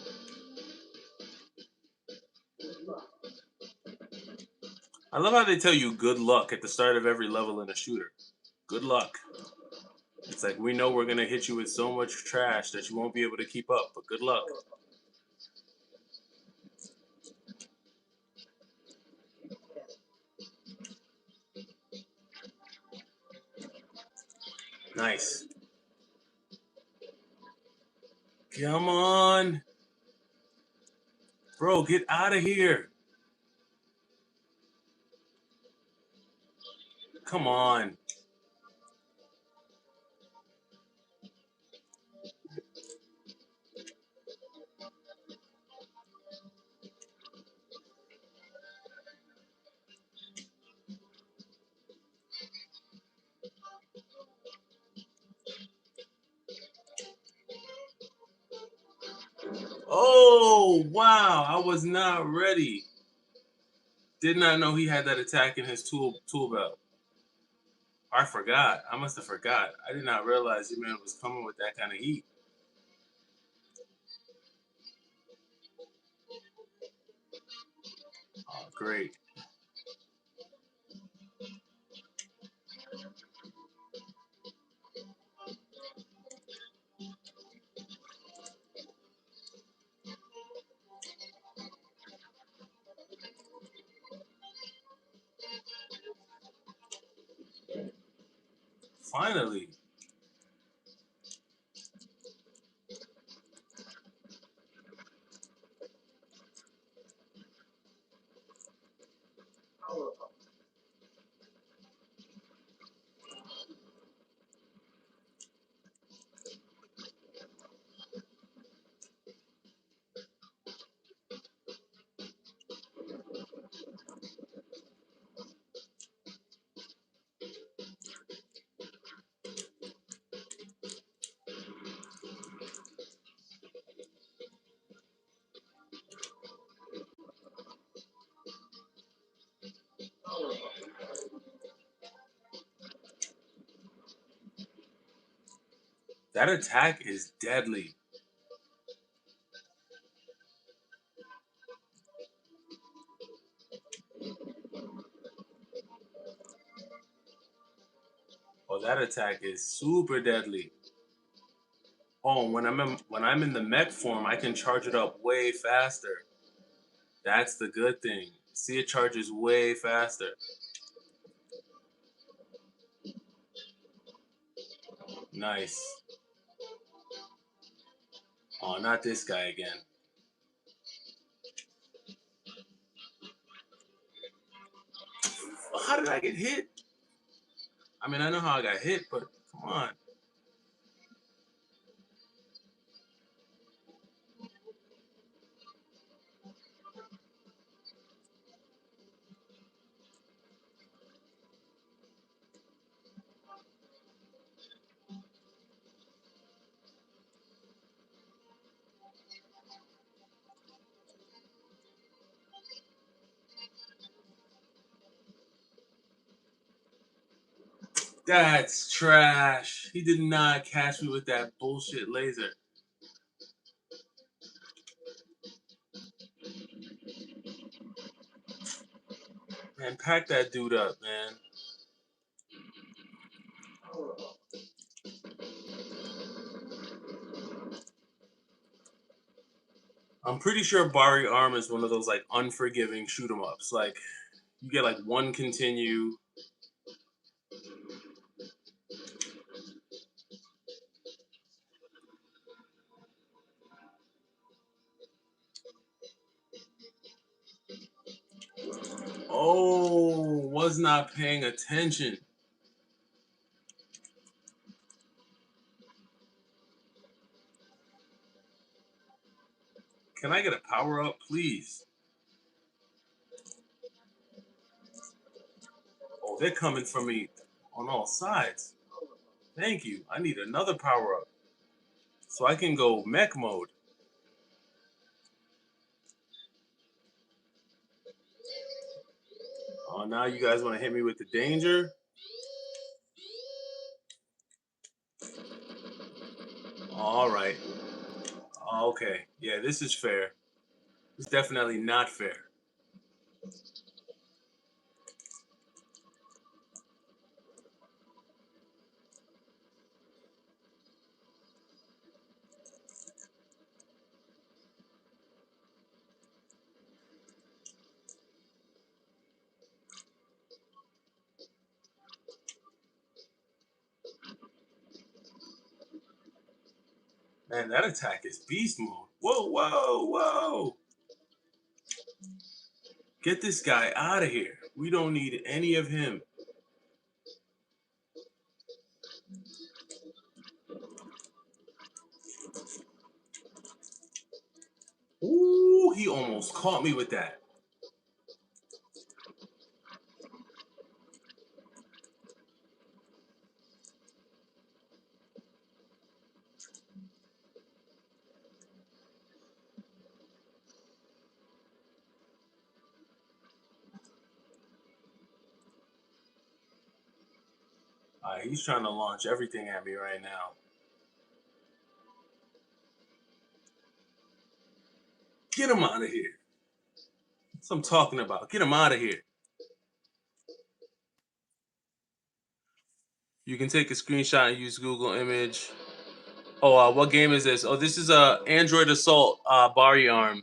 A: I love how they tell you good luck at the start of every level in a shooter. Good luck. It's like we know we're gonna hit you with so much trash that you won't be able to keep up, but good luck. Nice. Come on. Bro, get out of here. Come on. Oh, wow. I was not ready. Did not know he had that attack in his tool belt. I forgot. I must have forgot. I did not realize your man was coming with that kind of heat. Oh, great. Finally. That attack is deadly. Oh, that attack is super deadly. Oh, when I'm in the mech form, I can charge it up way faster. That's the good thing. See, it charges way faster. Nice. Oh, not this guy again. How did I get hit? I mean, I know how I got hit, but come on. That's trash. He did not catch me with that bullshit laser. Man, pack that dude up, man. I'm pretty sure Bari Arm is one of those like unforgiving shoot 'em ups. Like you get like one continue. Oh, was not paying attention. Can I get a power up, please? Oh, they're coming for me on all sides. Thank you. I need another power up so I can go mech mode. Oh, now you guys want to hit me with the danger? All right. Okay. Yeah, this is fair. It's definitely not fair. Man, that attack is beast mode. Whoa, whoa, whoa. Get this guy out of here. We don't need any of him. Ooh, he almost caught me with that. He's trying to launch everything at me right now. Get him out of here. That's what I'm talking about. Get him out of here. You can take a screenshot and use Google Image. Oh, what game is this? Oh, this is Android Assault Bar Arm.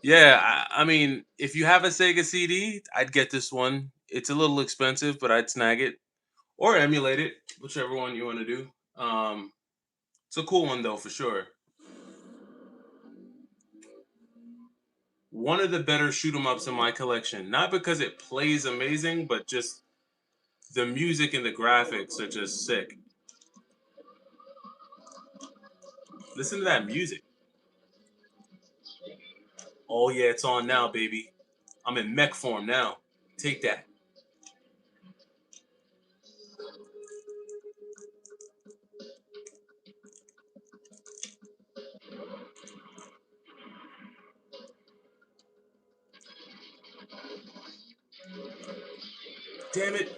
A: Yeah, I mean, if you have a Sega CD, I'd get this one. It's a little expensive, but I'd snag it or emulate it, whichever one you want to do. It's a cool one though, for sure. One of the better shoot 'em ups in my collection. Not because it plays amazing, but just the music and the graphics are just sick. Listen to that music. Oh yeah, it's on now, baby. I'm in mech form now. Take that. Damn it.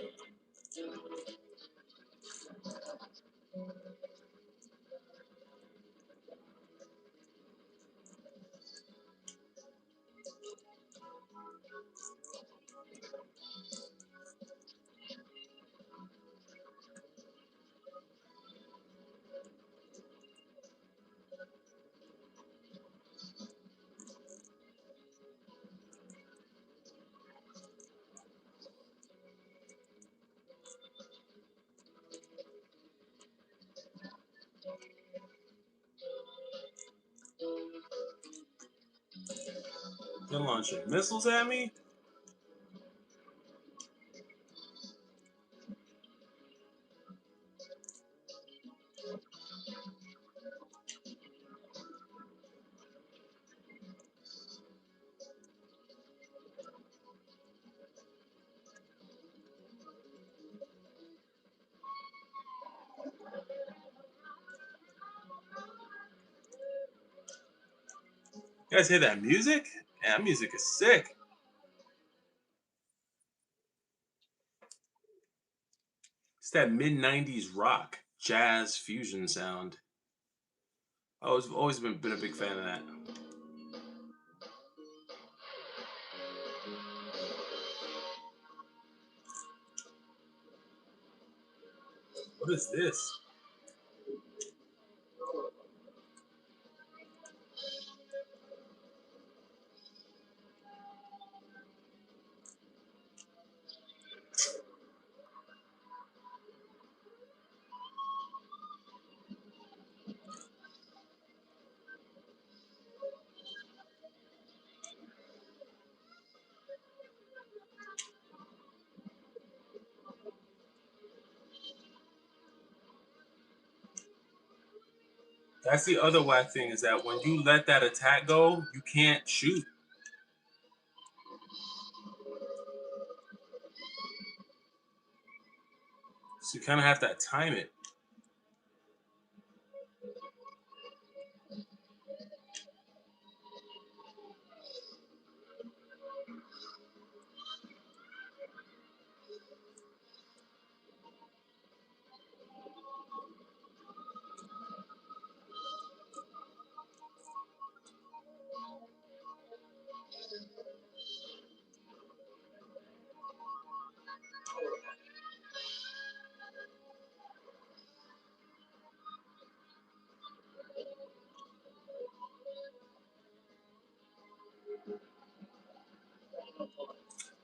A: They're launching missiles at me? You guys hear that music? Yeah, that music is sick. It's that mid 90s rock, jazz fusion sound. I've always been a big fan of that. What is this? That's the other whack thing is that when you let that attack go, you can't shoot. So you kind of have to time it.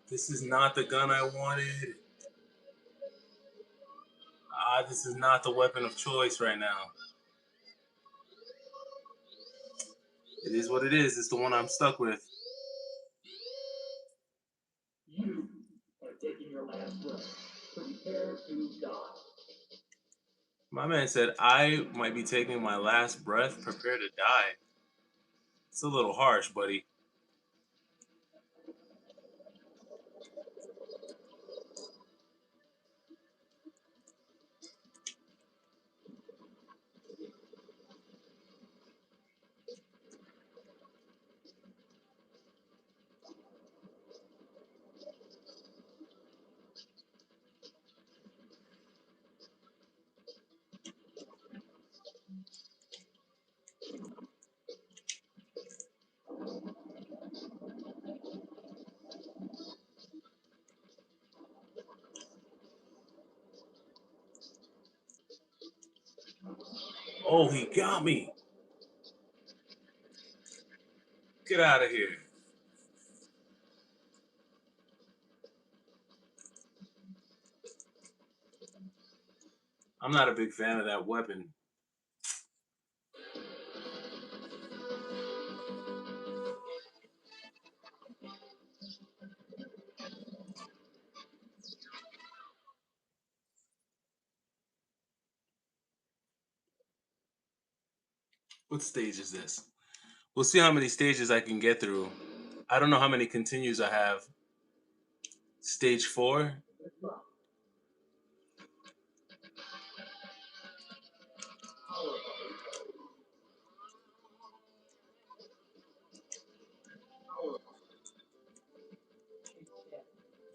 A: This is not the gun I wanted. Ah, this is not the weapon of choice right now. It is what it is. It's the one I'm stuck with.
C: You are taking your last breath. Prepare to die.
A: My man said I might be taking my last breath. Prepare to die. It's a little harsh, buddy. Oh, he got me. Get out of here. I'm not a big fan of that weapon. What stage is this? We'll see how many stages I can get through. I don't know how many continues I have. Stage 4?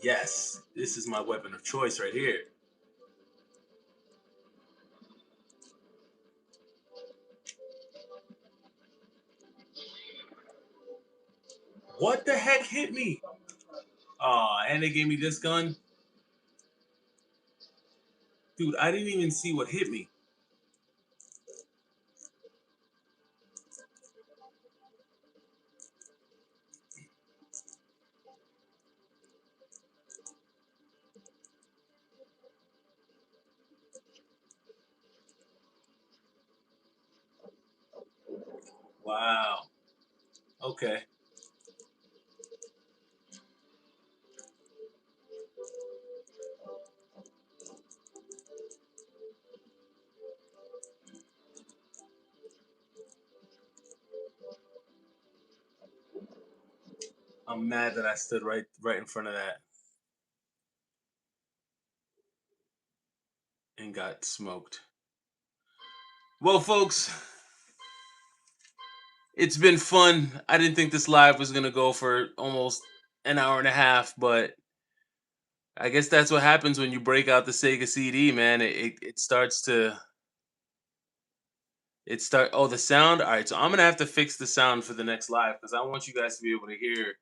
A: Yes, this is my weapon of choice right here. What the heck hit me? Aw, and they gave me this gun? Dude, I didn't even see what hit me. Wow. Okay. I'm mad that I stood right in front of that and got smoked. Well, folks, it's been fun. I didn't think this live was gonna go for almost an hour and a half, but I guess that's what happens when you break out the Sega CD, man. It starts to it start. Oh, the sound. All right, so I'm gonna have to fix the sound for the next live because I want you guys to be able to hear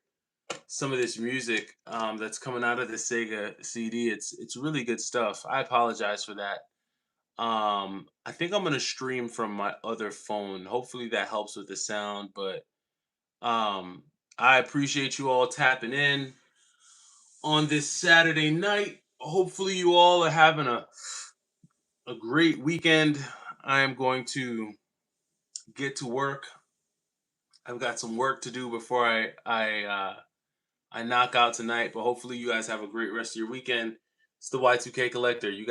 A: some of this music that's coming out of the Sega CD. It's really good stuff. I apologize for that. I think I'm gonna stream from my other phone. Hopefully that helps with the sound, but um, I appreciate you all tapping in on this Saturday night. Hopefully you all are having a great weekend. I am going to get to work. I've got some work to do before I knock out tonight, but hopefully you guys have a great rest of your weekend. It's the Y2K Collector. You guys